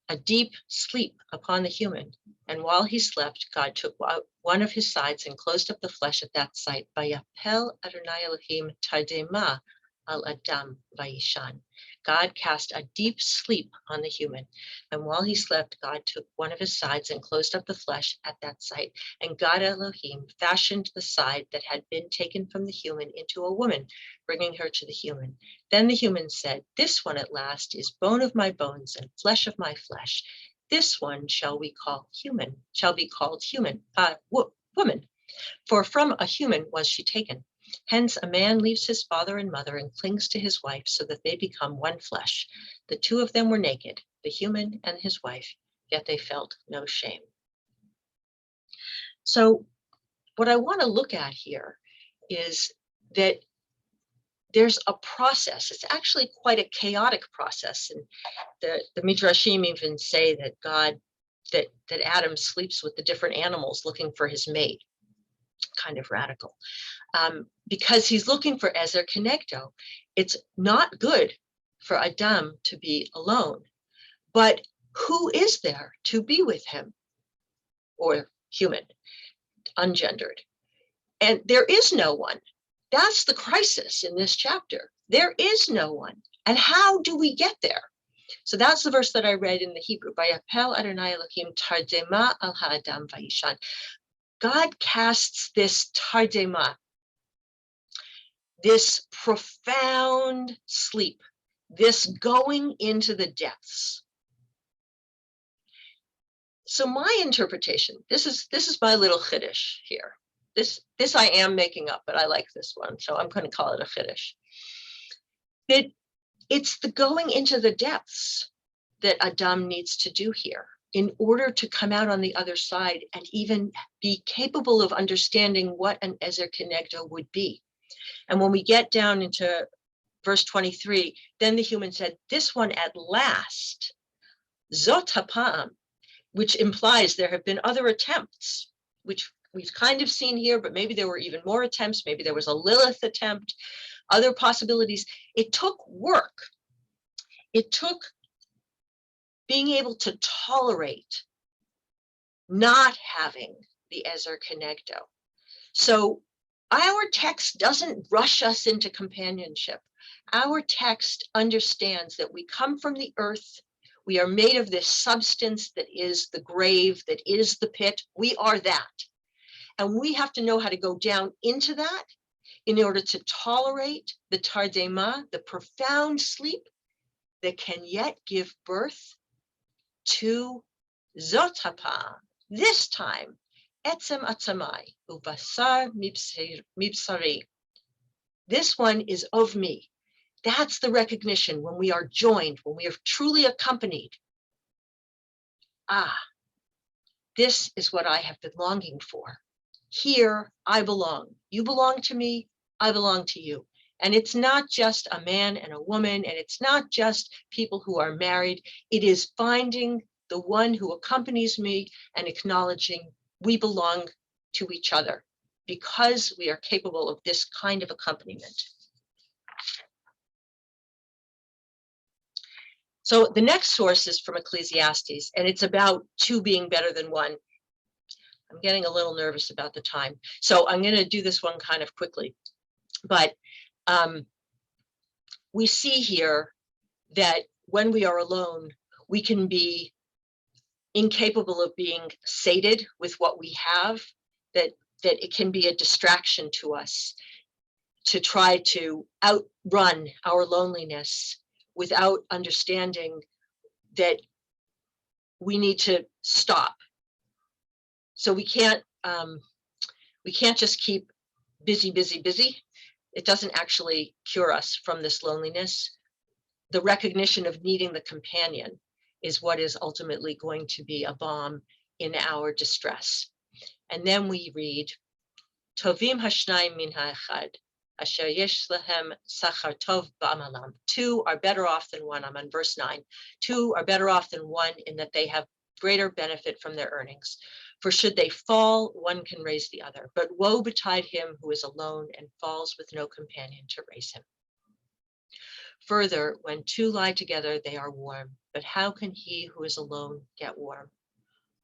a deep sleep upon the human. And while he slept, God took out one of his sides and closed up the flesh at that site. Vayapel Adonai Elohim tardema al Adam vayishan. God cast a deep sleep on the human. And while he slept, God took one of his sides and closed up the flesh at that site. And God Elohim fashioned the side that had been taken from the human into a woman, bringing her to the human. Then the human said, "This one at last is bone of my bones and flesh of my flesh. This one shall be called human, woman. For from a human was she taken. Hence a man leaves his father and mother and clings to his wife so that they become one flesh. The two of them were naked, the human and his wife, yet they felt no shame." So what I want to look at here is that there's a process. It's actually quite a chaotic process. And the Midrashim even say that that Adam sleeps with the different animals looking for his mate. Kind of radical. Because he's looking for Ezer Kenegdo. It's not good for Adam to be alone. But who is there to be with him? Or human, ungendered. And there is no one. That's the crisis in this chapter. There is no one. And how do we get there? So that's the verse that I read in the Hebrew. Vayapel Adonai Elohim tardema al ha'adam vayishan. God casts this tardema, this profound sleep, this going into the depths. So my interpretation, this is my little chiddush here. This I am making up, but I like this one, so I'm going to call it a chiddush. That it's the going into the depths that Adam needs to do here in order to come out on the other side and even be capable of understanding what an ezer kenegdo would be. And when we get down into verse 23, then the human said, this one at last, zot hapam, which implies there have been other attempts, which we've kind of seen here, but maybe there were even more attempts. Maybe there was a Lilith attempt, other possibilities. It took work. It took being able to tolerate not having the ezer kenegdo. So our text doesn't rush us into companionship. Our text understands that we come from the earth. We are made of this substance that is the grave, that is the pit. We are that. And we have to know how to go down into that in order to tolerate the tardema, the profound sleep that can yet give birth to zot hapam, this time, etzem atzamai, uvasar mibsari. This one is of me. That's the recognition when we are joined, when we are truly accompanied. Ah, this is what I have been longing for. Here I belong. You belong to me, I belong to you. And it's not just a man and a woman, and it's not just people who are married. It is finding the one who accompanies me and acknowledging we belong to each other because we are capable of this kind of accompaniment. So the next source is from Ecclesiastes, and it's about two being better than one. I'm getting a little nervous about the time, so I'm going to do this one kind of quickly. But we see here that when we are alone, we can be incapable of being sated with what we have, that it can be a distraction to us to try to outrun our loneliness without understanding that we need to stop. So we can't just keep busy. It doesn't actually cure us from this loneliness. The recognition of needing the companion is what is ultimately going to be a balm in our distress. And then we read, Tovim hashnayim min ha'echad, asher yesh lahem sachar tov ba'amalam. Two are better off than one. I'm on verse 9. Two are better off than one in that they have greater benefit from their earnings. For should they fall, one can raise the other. But woe betide him who is alone and falls with no companion to raise him. Further, when two lie together, they are warm. But how can he who is alone get warm?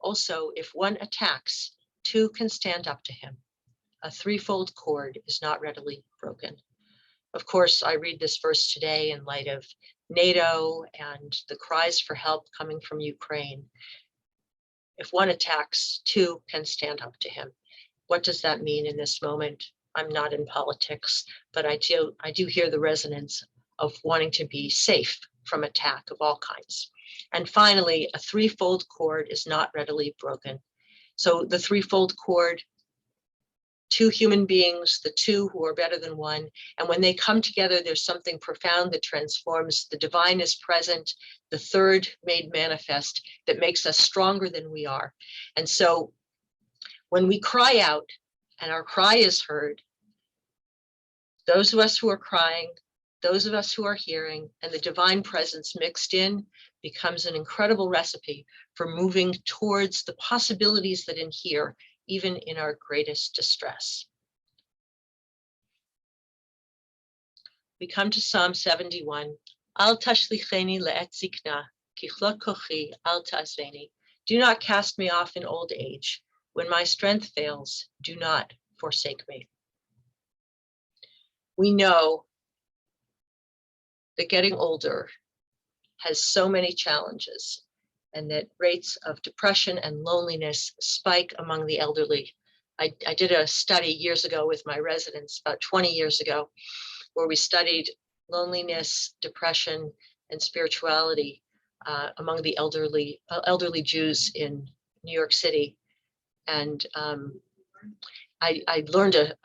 Also, if one attacks, two can stand up to him. A threefold cord is not readily broken. Of course, I read this verse today in light of NATO and the cries for help coming from Ukraine. If one attacks, two can stand up to him. What does that mean in this moment? I'm not in politics, but I do hear the resonance of wanting to be safe from attack of all kinds. And finally, a threefold cord is not readily broken. So the threefold cord, two human beings, the two who are better than one, and when they come together, there's something profound that transforms. The divine is present, the third made manifest, that makes us stronger than we are. And so when we cry out and our cry is heard, those of us who are crying, those of us who are hearing, and the divine presence mixed in becomes an incredible recipe for moving towards the possibilities that inhere even in our greatest distress. We come to Psalm 71. Al tashlicheni le'et zikna, kichlot kochi al ta'azveni. Do not cast me off in old age. When my strength fails, do not forsake me. We know that getting older has so many challenges, and that rates of depression and loneliness spike among the elderly I did a study years ago with my residents, about 20 years ago, where we studied loneliness, depression, and spirituality among the elderly Jews in New York City. And I learned a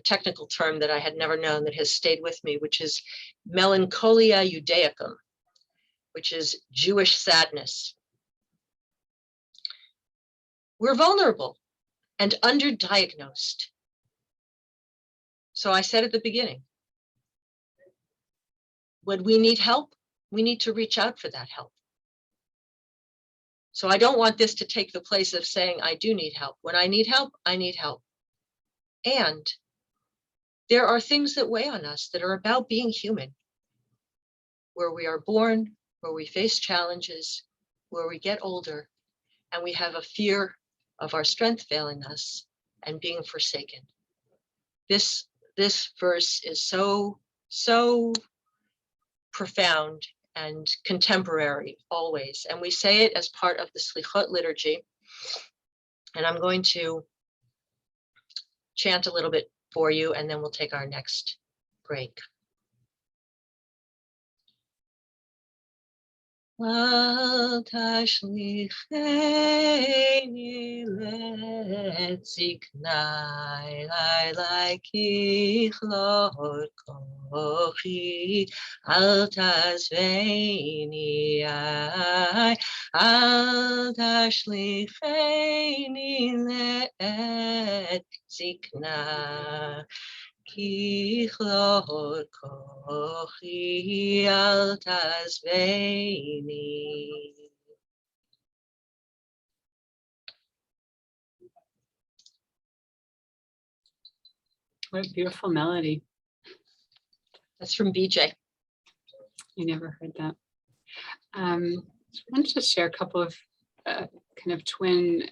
technical term that I had never known that has stayed with me, which is melancholia Judaicum, which is Jewish sadness. We're vulnerable and underdiagnosed. So I said at the beginning, when we need help, we need to reach out for that help. So I don't want this to take the place of saying I do need help. When I need help, I need help. And there are things that weigh on us that are about being human, where we are born, where we face challenges, where we get older, and we have a fear of our strength failing us and being forsaken. This verse is so profound and contemporary always. And we say it as part of the Slichot liturgy. And I'm going to chant a little bit for you, and then we'll take our next break. Al tashlicheni letziknai lai kichlor kochi al tazveini ai al tashlicheni letziknai Kichlor kochi al tazveini. What a beautiful melody. That's from BJ. I never heard that. I wanted to share a couple of kind of twin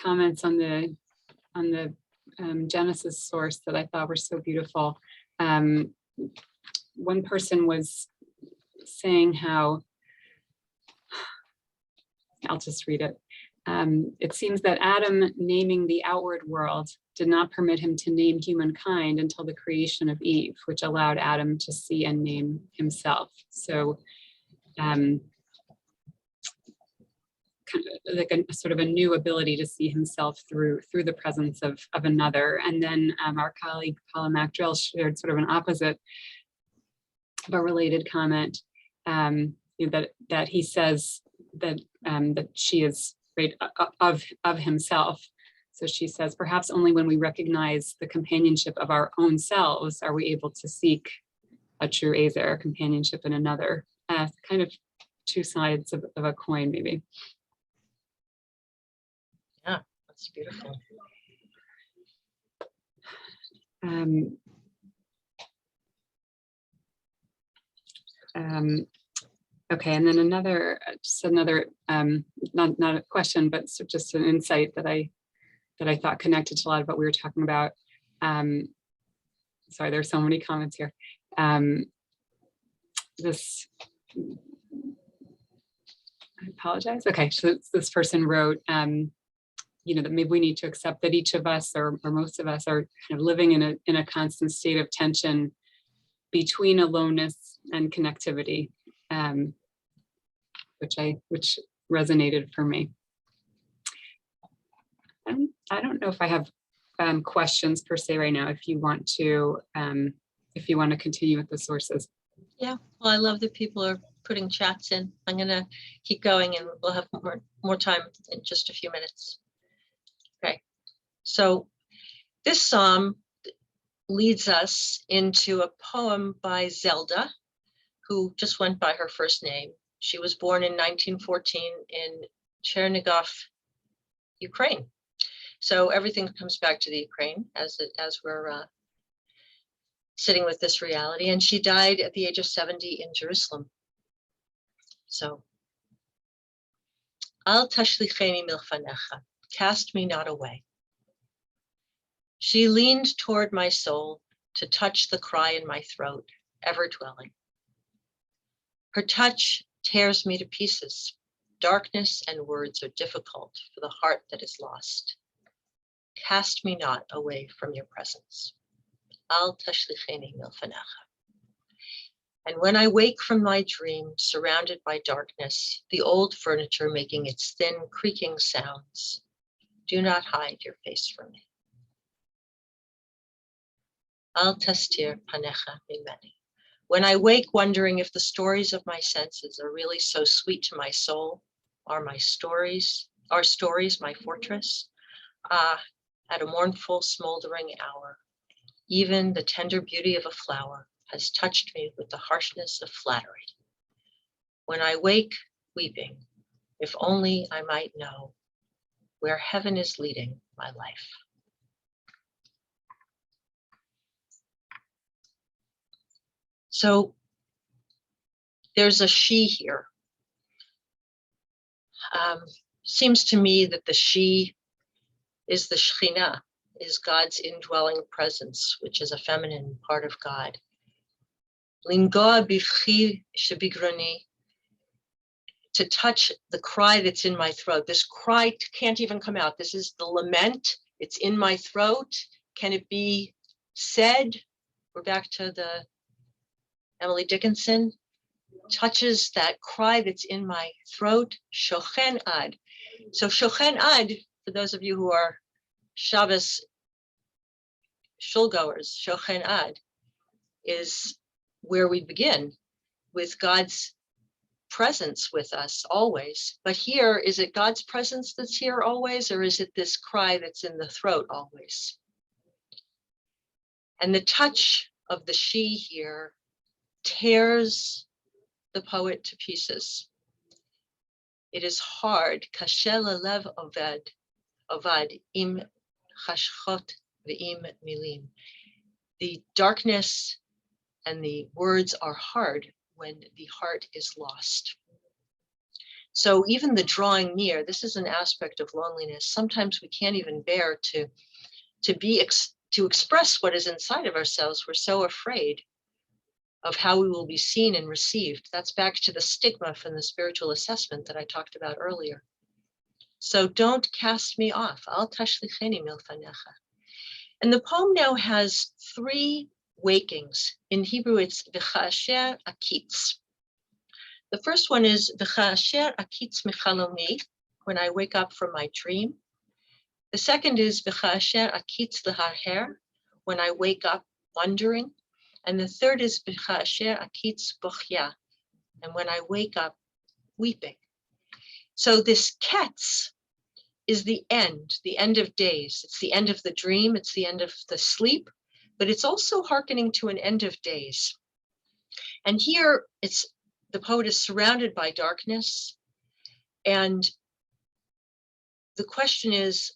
comments on the Genesis source that I thought were so beautiful. One person was saying how, I'll just read it. It seems that Adam naming the outward world did not permit him to name humankind until the creation of Eve, which allowed Adam to see and name himself. So kind of like a sort of a new ability to see himself through the presence of another. And then our colleague Paula MacDrill shared sort of an opposite but related comment, that he says that she is right of himself. So she says, perhaps only when we recognize the companionship of our own selves are we able to seek a true Ezer, companionship in another. Kind of two sides of a coin, maybe. Yeah, that's beautiful. Okay, and then another not a question, but just an insight that I thought connected to a lot of what we were talking about. Sorry, there's so many comments here. I apologize. Okay, so this person wrote, that maybe we need to accept that each of us, or most of us, are kind of living in a constant state of tension between aloneness and connectivity, which resonated for me. I don't know if I have questions per se right now. If you want to continue with the sources. Yeah, well, I love that people are putting chats in. I'm going to keep going, and we'll have more time in just a few minutes. Okay, so this psalm leads us into a poem by Zelda, who just went by her first name. She was born in 1914 in Chernigov, Ukraine. So everything comes back to the Ukraine as we're sitting with this reality. And she died at the age of 70 in Jerusalem. So, Al tashlicheni milfanecha, cast me not away. She leaned toward my soul to touch the cry in my throat, ever dwelling. Her touch tears me to pieces. Darkness and words are difficult for the heart that is lost. cast me not away from your presence. Al tashlicheni milfanecha. And when I wake from my dream, surrounded by darkness, the old furniture making its thin, creaking sounds, do not hide your face from me. Al tastir panecha mimeni. When I wake wondering if the stories of my senses are really so sweet to my soul, are stories my fortress? Ah, at a mournful, smoldering hour, even the tender beauty of a flower has touched me with the harshness of flattery. When I wake weeping, if only I might know where heaven is leading my life. So there's a she here. Seems to me that the she is the Shekhinah, is God's indwelling presence, which is a feminine part of God. Lingoa bivchi shebigroni, to touch the cry that's in my throat. This cry can't even come out. This is the lament. It's in my throat. Can it be said? We're back to the Emily Dickinson. Touches that cry that's in my throat. Shochen ad. So shochen ad, for those of you who are Shabbos shulgoers, shochen ad is where we begin with God's presence with us always. But here, is it God's presence that's here always, or is it this cry that's in the throat always? And the touch of the she here tears the poet to pieces. It is hard. Kashe lelev ovad im chashchot ve'im milim. The darkness and the words are hard when the heart is lost. So even the drawing near, this is an aspect of loneliness. Sometimes we can't even bear to express what is inside of ourselves. We're so afraid of how we will be seen and received. That's back to the stigma from the spiritual assessment that I talked about earlier. So don't cast me off. Al tashlicheni milfanecha. And the poem now has 3 wakings. In Hebrew, it's v'cha'asher akitz. The first one is v'cha'asher akitz michalomi, when I wake up from my dream. The second is v'cha'asher akitz leharher, when I wake up wondering. And the third is v'cha'asher akitz bochya, and when I wake up weeping. So this ketz is the end of days. It's the end of the dream, it's the end of the sleep, but it's also hearkening to an end of days. And here the poet is surrounded by darkness. And the question is,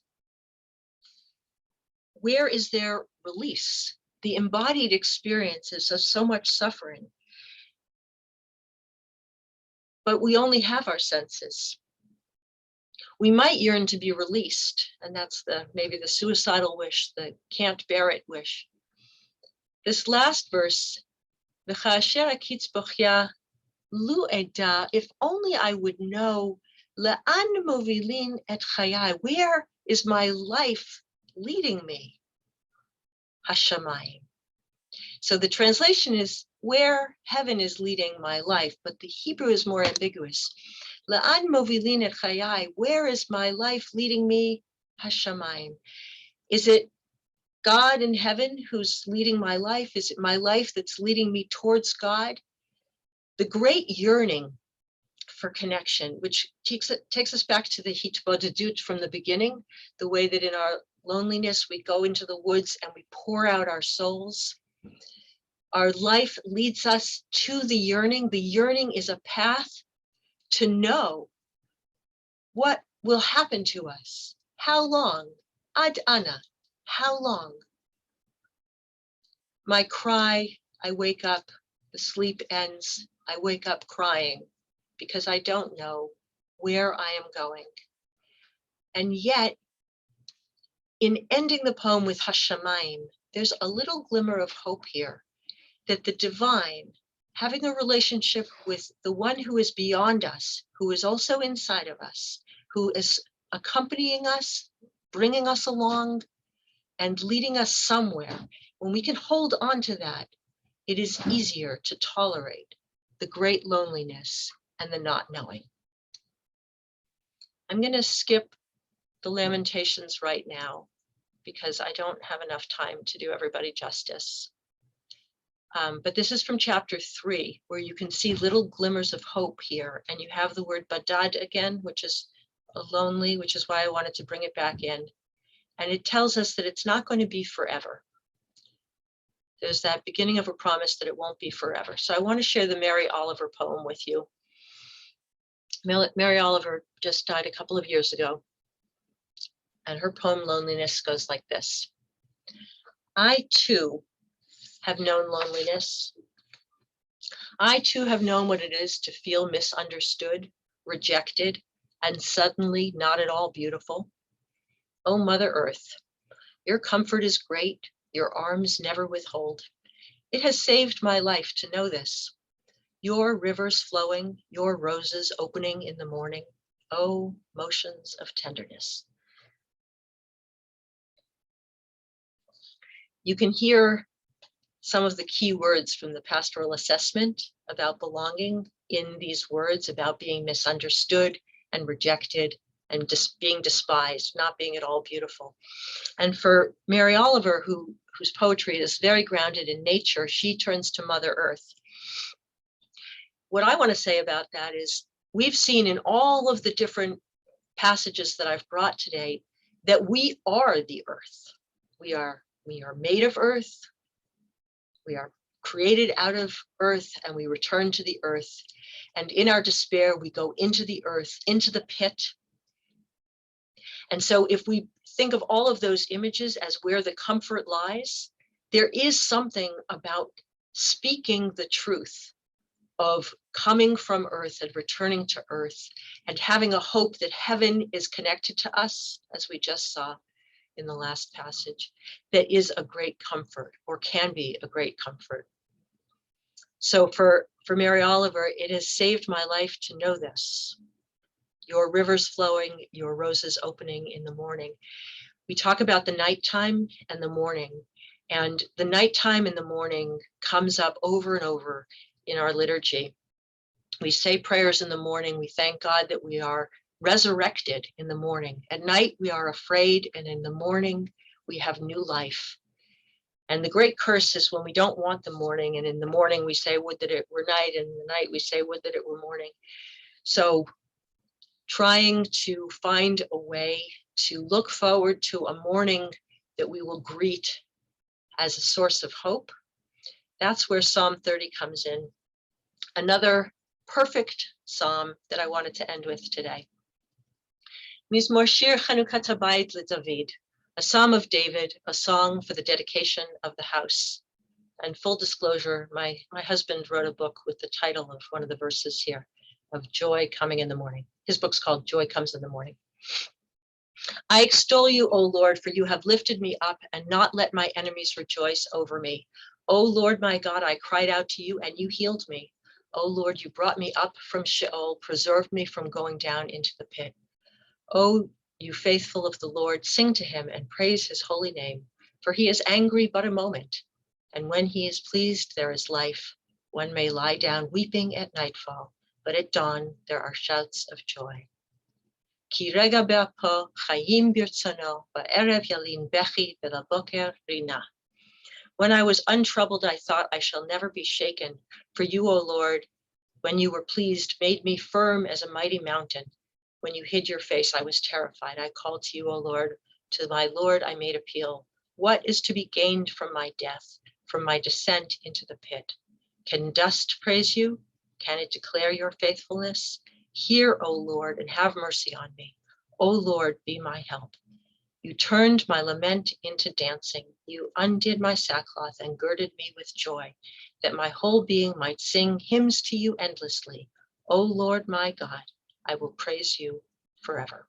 where is there release? The embodied experiences of so much suffering. But we only have our senses. We might yearn to be released, and that's maybe the suicidal wish, the can't bear it wish. This last verse, v'cha'asher akitz bochya lu eda, if only I would know, le'an movilin et chayai, where is my life leading me? Hashamayim. So the translation is where heaven is leading my life, but the Hebrew is more ambiguous. La'an movilin et chayai, where is my life leading me? Hashamayim. Is it God in heaven who's leading my life? Is it my life that's leading me towards God? The great yearning for connection, which takes us back to the hitbodedut from the beginning, the way that in our loneliness we go into the woods and we pour out our souls. Our life leads us to the yearning. The yearning is a path to know what will happen to us. How long? Ad ana. How long? My cry, I wake up, the sleep ends, I wake up crying because I don't know where I am going. And yet, in ending the poem with Hashamayim, there's a little glimmer of hope here, that the divine, having a relationship with the one who is beyond us, who is also inside of us, who is accompanying us, bringing us along, and leading us somewhere. When we can hold on to that, it is easier to tolerate the great loneliness and the not knowing. I'm going to skip the Lamentations right now because I don't have enough time to do everybody justice. But this is from chapter 3, where you can see little glimmers of hope here. And you have the word badad again, which is lonely, which is why I wanted to bring it back in. And it tells us that it's not going to be forever. There's that beginning of a promise that it won't be forever. So I want to share the Mary Oliver poem with you. Mary Oliver just died a couple of years ago. And her poem, Loneliness, goes like this. I too have known loneliness. I too have known what it is to feel misunderstood, rejected, and suddenly not at all beautiful. Oh, Mother Earth, your comfort is great, your arms never withhold. It has saved my life to know this. Your rivers flowing, your roses opening in the morning. Oh, motions of tenderness. You can hear some of the key words from the pastoral assessment about belonging in these words about being misunderstood and rejected and just being despised, not being at all beautiful. And for Mary Oliver, whose poetry is very grounded in nature, she turns to Mother Earth. What I want to say about that is we've seen in all of the different passages that I've brought today that we are the earth. We are made of earth. We are created out of earth and we return to the earth. And in our despair, we go into the earth, into the pit. And so if we think of all of those images as where the comfort lies, there is something about speaking the truth of coming from earth and returning to earth and having a hope that heaven is connected to us, as we just saw in the last passage, that is a great comfort, or can be a great comfort. So for Mary Oliver, it has saved my life to know this. Your rivers flowing, your roses opening in the morning. We talk about the nighttime and the morning, and the nighttime and the morning comes up over and over in our liturgy. We say prayers in the morning. We thank God that we are resurrected in the morning. At night, we are afraid, and in the morning, we have new life. And the great curse is when we don't want the morning, and in the morning, we say, would that it were night, and in the night, we say, would that it were morning. So trying to find a way to look forward to a morning that we will greet as a source of hope, that's where Psalm 30 comes in. Another perfect psalm that I wanted to end with today. Mizmor Shir Chanukat Habayit LeDavid, a psalm of David, a song for the dedication of the house. And full disclosure, my husband wrote a book with the title of one of the verses here, of Joy Coming in the Morning. His book's called Joy Comes in the Morning. I extol you, O Lord, for you have lifted me up and not let my enemies rejoice over me. O Lord, my God, I cried out to you and you healed me. O Lord, you brought me up from Sheol, preserved me from going down into the pit. O you faithful of the Lord, sing to him and praise his holy name, for he is angry but a moment. And when he is pleased, there is life. One may lie down weeping at nightfall, but at dawn there are shouts of joy. Ki rega be'apo chayim birtzono, ba'erev yalin bechi ve'laboker rina. When I was untroubled, I thought I shall never be shaken. For you, O Lord, when you were pleased, made me firm as a mighty mountain. When you hid your face, I was terrified. I called to you, O Lord. To my Lord, I made appeal. What is to be gained from my death, from my descent into the pit? Can dust praise you? Can it declare your faithfulness? Hear, O Lord, and have mercy on me. O Lord, be my help. You turned my lament into dancing. You undid my sackcloth and girded me with joy, that my whole being might sing hymns to you endlessly. O Lord, my God, I will praise you forever.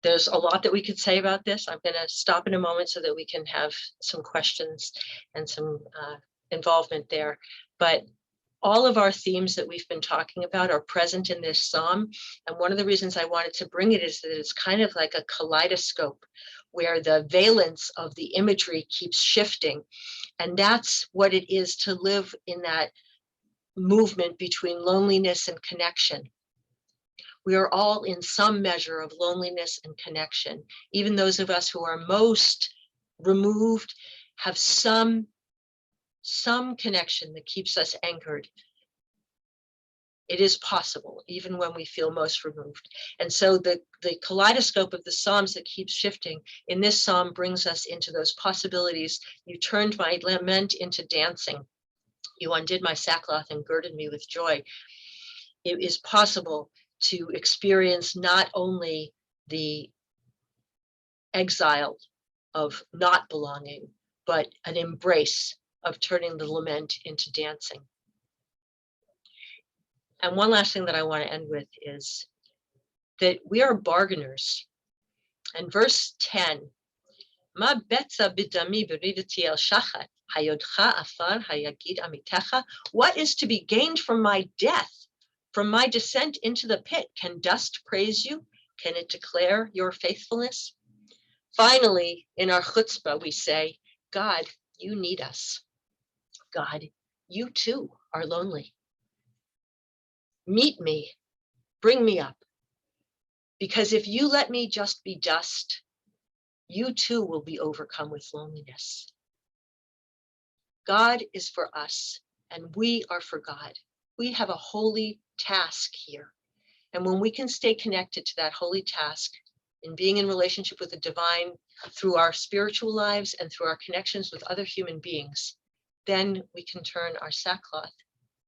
There's a lot that we could say about this. I'm going to stop in a moment so that we can have some questions and some involvement there. But All of our themes that we've been talking about are present in this psalm. And one of the reasons I wanted to bring it is that it's kind of like a kaleidoscope where the valence of the imagery keeps shifting. And that's what it is to live in that movement between loneliness and connection. We are all in some measure of loneliness and connection. Even those of us who are most removed have some connection that keeps us anchored. It is possible, even when we feel most removed. And so the kaleidoscope of the Psalms that keeps shifting in this Psalm brings us into those possibilities. You turned my lament into dancing. You undid my sackcloth and girded me with joy. It is possible to experience not only the exile of not belonging, but an embrace of turning the lament into dancing. And one last thing that I want to end with is that we are bargainers. And verse 10, Ma betza bidami beridati el shachat, hayodcha afar hayagid amitecha. What is to be gained from my death, from my descent into the pit? Can dust praise you? Can it declare your faithfulness? Finally, in our chutzpah, we say, God, you need us. God, you too are lonely. Meet me, bring me up. Because if you let me just be dust, you too will be overcome with loneliness. God is for us, and we are for God. We have a holy task here. And when we can stay connected to that holy task in being in relationship with the divine through our spiritual lives and through our connections with other human beings, then we can turn our sackcloth,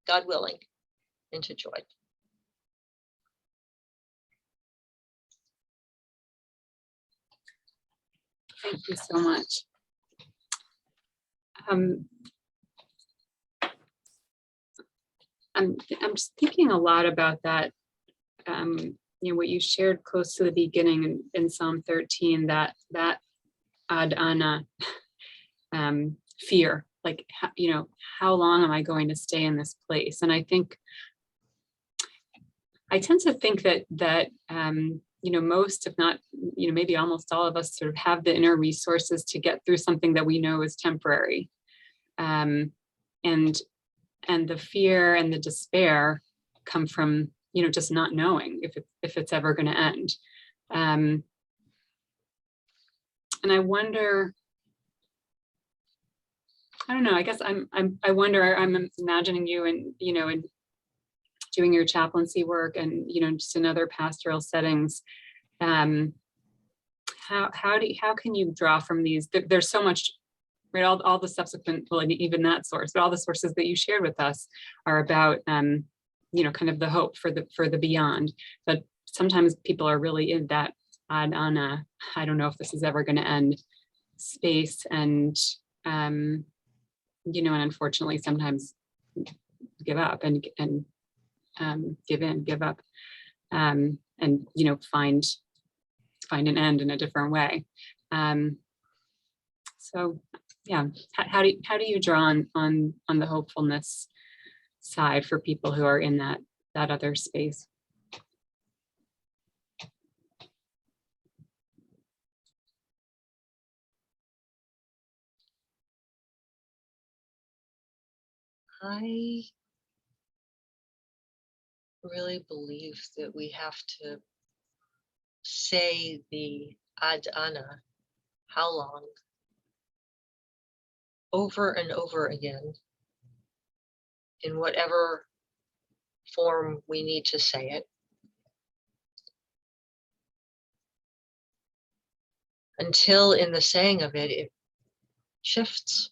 God willing, into joy. Thank you so much. I'm just thinking a lot about that. What you shared close to the beginning in Psalm 13, that ad ana, fear, like, how long am I going to stay in this place? And I tend to think that most, if not, maybe almost all of us sort of have the inner resources to get through something that we know is temporary. And the fear and the despair come from, just not knowing if it's ever going to end. And I wonder, I don't know, I guess I wonder, I'm imagining you and, and doing your chaplaincy work and, just in other pastoral settings. How can you draw from these? There's so much, right? All the subsequent, well, even that source, but all the sources that you shared with us are about, kind of the hope for the beyond. But sometimes people are really in that ad ana, I don't know if this is ever going to end space, and and unfortunately sometimes give up and give up, and find an end in a different way. So yeah, how do you draw on the hopefulness side for people who are in that other space? I really believe that we have to say the ad ana, how long, over and over again, in whatever form we need to say it, until in the saying of it, it shifts.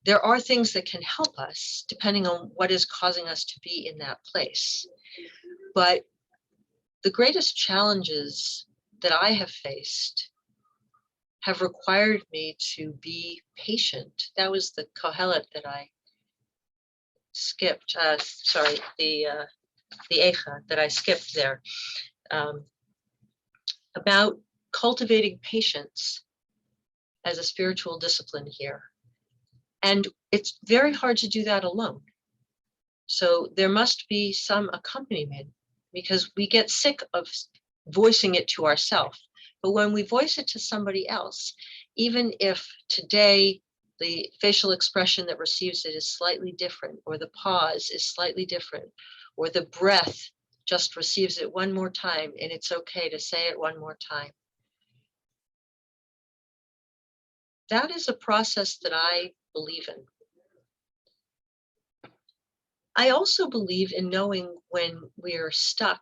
There are things that can help us depending on what is causing us to be in that place. But the greatest challenges that I have faced have required me to be patient. That was the Kohelet that I skipped, the Eicha that I skipped there, about cultivating patience as a spiritual discipline here. And it's very hard to do that alone. So there must be some accompaniment, because we get sick of voicing it to ourselves. But when we voice it to somebody else, even if today the facial expression that receives it is slightly different, or the pause is slightly different, or the breath just receives it one more time, and it's okay to say it one more time. That is a process that I believe in. I also believe in knowing when we're stuck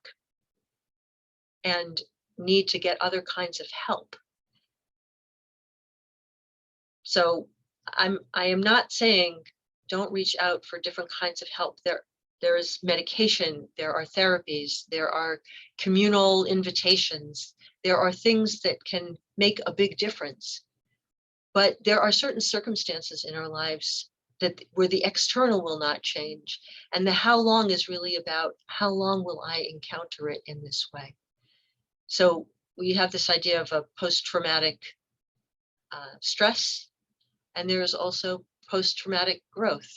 and need to get other kinds of help. So I am not saying don't reach out for different kinds of help. There is medication, there are therapies, there are communal invitations, there are things that can make a big difference. But there are certain circumstances in our lives where the external will not change. And the how long is really about how long will I encounter it in this way? So we have this idea of a post-traumatic stress, and there is also post-traumatic growth.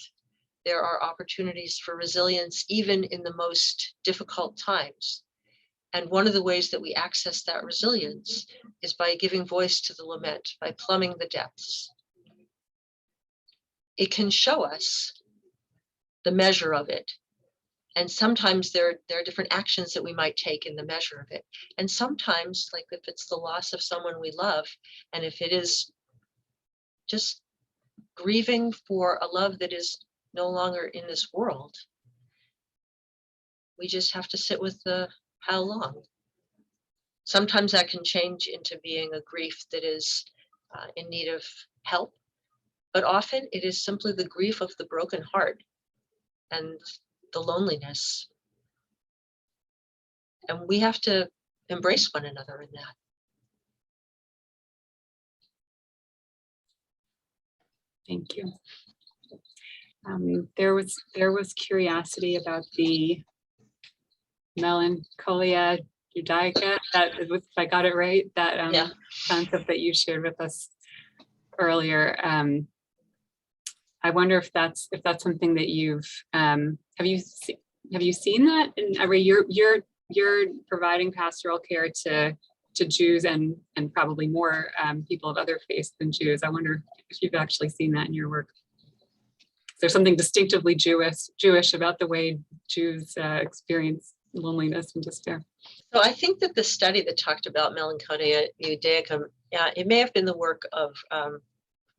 There are opportunities for resilience even in the most difficult times. And one of the ways that we access that resilience is by giving voice to the lament, by plumbing the depths. It can show us the measure of it. And sometimes there are different actions that we might take in the measure of it. And sometimes, like if it's the loss of someone we love, and if it is just grieving for a love that is no longer in this world, we just have to sit with the how long. Sometimes that can change into being a grief that is in need of help, but often it is simply the grief of the broken heart and the loneliness. And we have to embrace one another in that. Thank you. There was curiosity about the melancholia Judaica, if I got it right, that Yeah. concept that you shared with us earlier. I wonder if that's something that you've have you seen that? And you're providing pastoral care to Jews and probably more people of other faiths than Jews. I wonder if you've actually seen that in your work. Is there something distinctively Jewish about the way Jews experience loneliness and despair? So I think that the study that talked about melancholia Judaica, it may have been the work of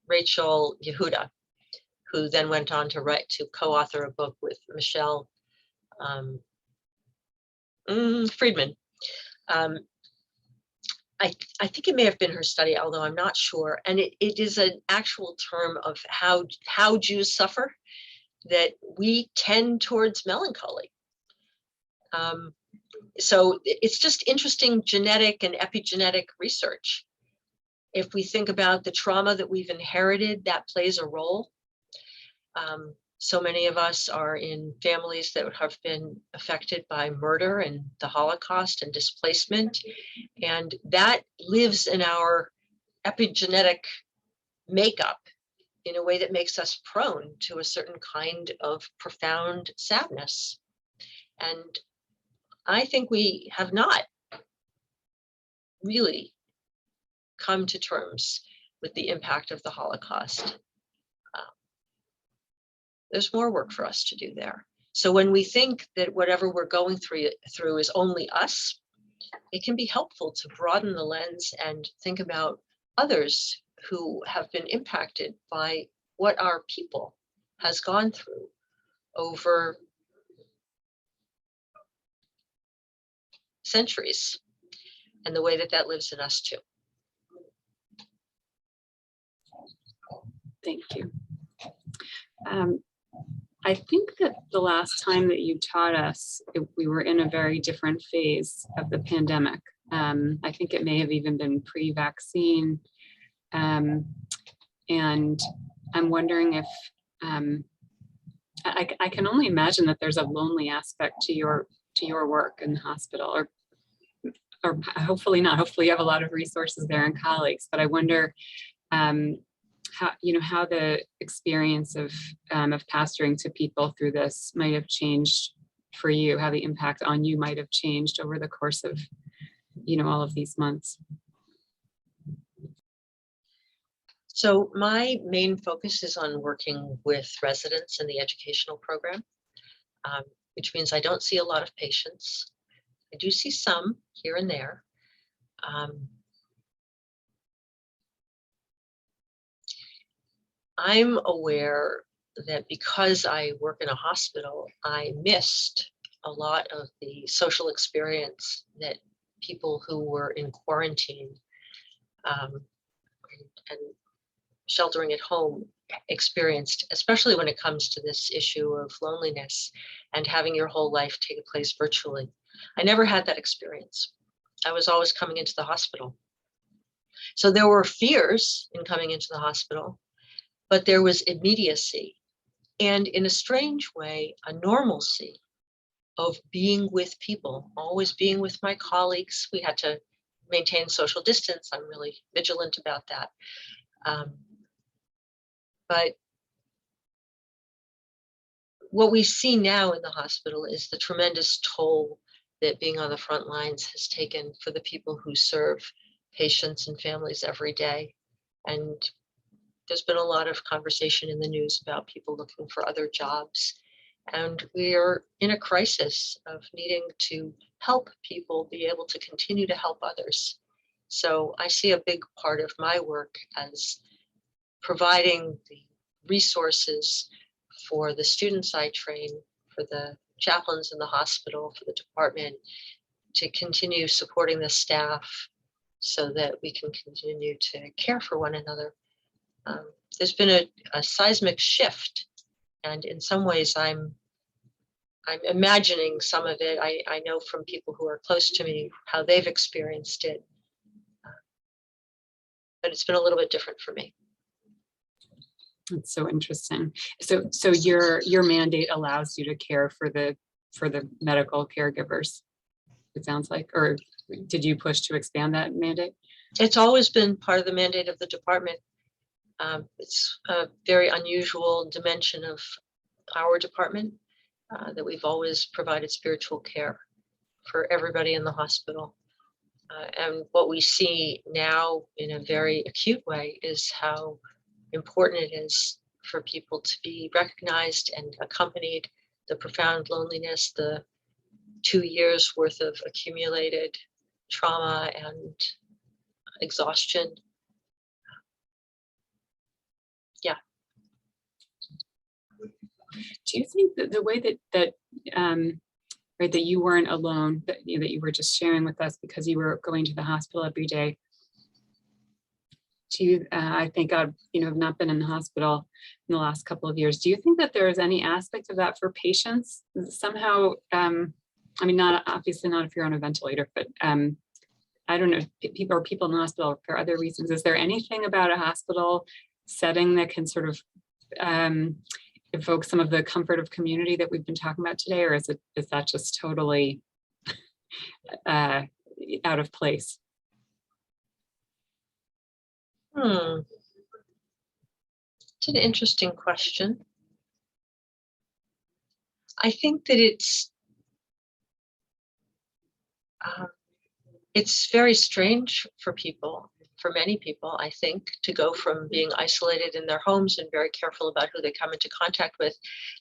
Rachel Yehuda, who then went on to co-author a book with Michelle Friedman. I think it may have been her study, although I'm not sure. And it is an actual term of how Jews suffer, that we tend towards melancholy. So it's just interesting genetic and epigenetic research. If we think about the trauma that we've inherited, that plays a role. So many of us are in families that have been affected by murder and the Holocaust and displacement. And that lives in our epigenetic makeup in a way that makes us prone to a certain kind of profound sadness. And I think we have not really come to terms with the impact of the Holocaust. There's more work for us to do there. So when we think that whatever we're going through is only us, it can be helpful to broaden the lens and think about others who have been impacted by what our people has gone through over centuries, and the way that that lives in us too. Thank you. I think that the last time that you taught us, we were in a very different phase of the pandemic. I think it may have even been pre-vaccine. And I'm wondering if, I can only imagine that there's a lonely aspect to your work in the hospital, or hopefully not. Hopefully you have a lot of resources there and colleagues, but I wonder how the experience of pastoring to people through this might have changed for you, how the impact on you might have changed over the course of, all of these months. So my main focus is on working with residents in the educational program, which means I don't see a lot of patients. I do see some here and there. I'm aware that because I work in a hospital, I missed a lot of the social experience that people who were in quarantine and sheltering at home experienced, especially when it comes to this issue of loneliness and having your whole life take place virtually. I never had that experience. I was always coming into the hospital. So there were fears in coming into the hospital, but there was immediacy and, in a strange way, a normalcy of being with people, always being with my colleagues. We had to maintain social distance. I'm really vigilant about that. But what we see now in the hospital is the tremendous toll that being on the front lines has taken for the people who serve patients and families every day. And there's been a lot of conversation in the news about people looking for other jobs. And we are in a crisis of needing to help people be able to continue to help others. So I see a big part of my work as providing the resources for the students I train, for the chaplains in the hospital, for the department, to continue supporting the staff so that we can continue to care for one another. There's been a seismic shift, and in some ways I'm imagining some of it. I know from people who are close to me how they've experienced it, but it's been a little bit different for me. It's so interesting. So your mandate allows you to care for the medical caregivers, it sounds like, or did you push to expand that mandate? It's always been part of the mandate of the department. It's a very unusual dimension of our department that we've always provided spiritual care for everybody in the hospital. And what we see now in a very acute way is how important it is for people to be recognized and accompanied, the profound loneliness, the 2 years worth of accumulated trauma and exhaustion. Yeah. Do you think that the way that right, that you weren't alone, that you were just sharing with us because you were going to the hospital every day? Do you, I thank God, have not been in the hospital in the last couple of years. Do you think that there is any aspect of that for patients somehow? I mean, not obviously not if you're on a ventilator, but I don't know, people in the hospital for other reasons. Is there anything about a hospital setting that can sort of evoke some of the comfort of community that we've been talking about today, or is that just totally out of place? It's an interesting question. I think that it's very strange for many people, I think, to go from being isolated in their homes and very careful about who they come into contact with,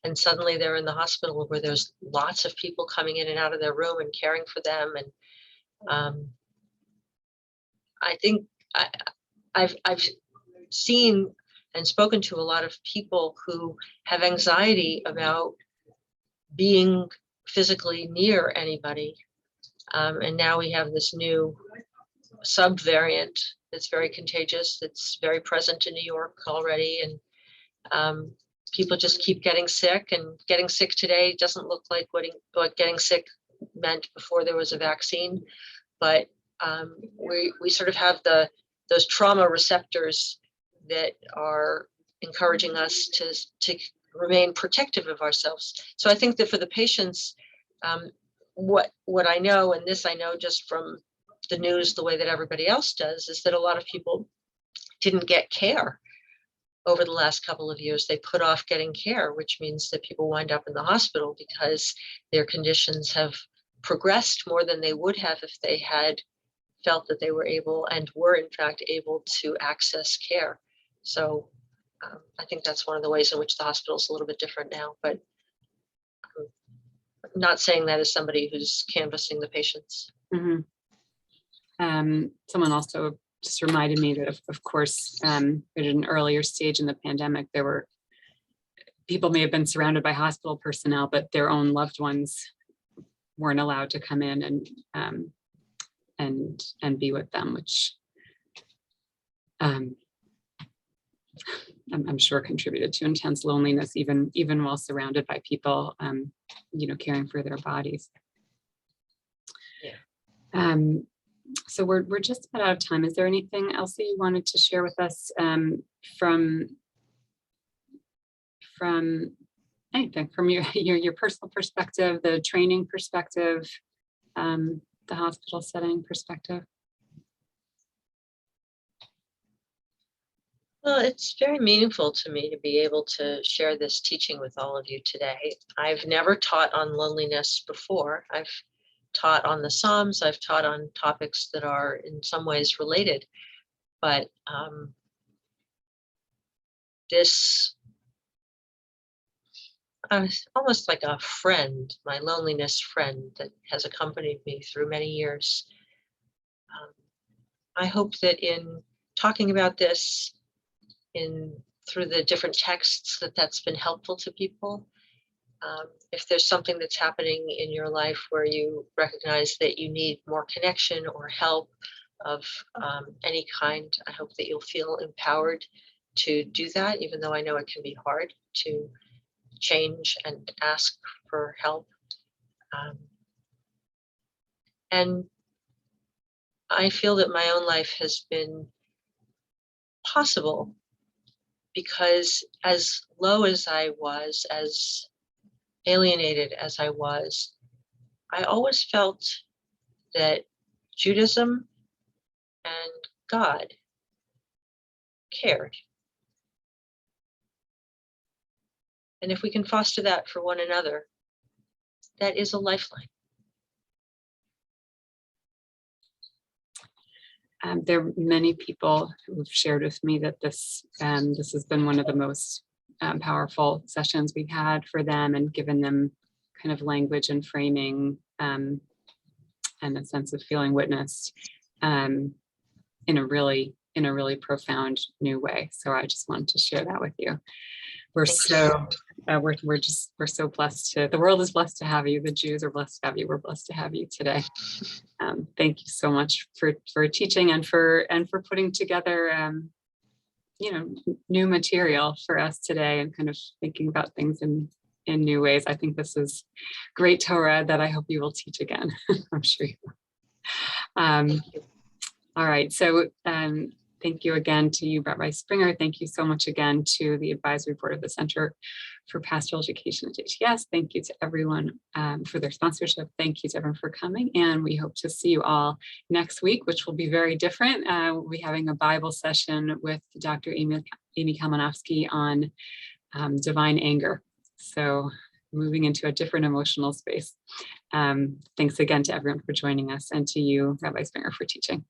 and suddenly they're in the hospital where there's lots of people coming in and out of their room and caring for them. And I think I've seen and spoken to a lot of people who have anxiety about being physically near anybody. And now we have this new subvariant that's very contagious, that's very present in New York already. And people just keep getting sick, and getting sick today doesn't look like what getting sick meant before there was a vaccine. But we sort of have those trauma receptors that are encouraging us to remain protective of ourselves. So I think that for the patients, what I know, and this I know just from the news, the way that everybody else does, is that a lot of people didn't get care over the last couple of years. They put off getting care, which means that people wind up in the hospital because their conditions have progressed more than they would have if they had felt that they were able and were in fact able to access care. So I think that's one of the ways in which the hospital is a little bit different now, but I'm not saying that as somebody who's canvassing the patients. Mm-hmm. Someone also just reminded me that, of course, at an earlier stage in the pandemic, there were people may have been surrounded by hospital personnel, but their own loved ones weren't allowed to come in and be with them, which I'm sure contributed to intense loneliness, even while surrounded by people, caring for their bodies. Yeah. So we're just about out of time. Is there anything else that you wanted to share with us from anything, from your personal perspective, the training perspective, the hospital setting perspective? Well, it's very meaningful to me to be able to share this teaching with all of you today. I've never taught on loneliness before. I've taught on the Psalms. I've taught on topics that are in some ways related, but this almost like a friend, my loneliness friend that has accompanied me through many years. I hope that in talking about this through the different texts, that's been helpful to people. If there's something that's happening in your life where you recognize that you need more connection or help of any kind, I hope that you'll feel empowered to do that, even though I know it can be hard to change and ask for help. And I feel that my own life has been possible because as low as I was, as alienated as I was, I always felt that Judaism and God cared. And if we can foster that for one another, that is a lifeline. There are many people who've shared with me that this has been one of the most powerful sessions we've had for them, and given them kind of language and framing and a sense of feeling witnessed in a really profound new way. So I just wanted to share that with you. We're so blessed the world is blessed to have you. The Jews are blessed to have you. We're blessed to have you today. Thank you so much for teaching and for putting together new material for us today, and kind of thinking about things in new ways. I think this is great Torah that I hope you will teach again. I'm sure you will. Thank you. All right, so thank you again to you, Rabbi Springer. Thank you so much again to the advisory board of the Center for Pastoral Education at JTS. Thank you to everyone for their sponsorship. Thank you to everyone for coming. And we hope to see you all next week, which will be very different. We'll be having a Bible session with Dr. Amy Kalmanowski on divine anger. So moving into a different emotional space. Thanks again to everyone for joining us, and to you, Rabbi Springer, for teaching.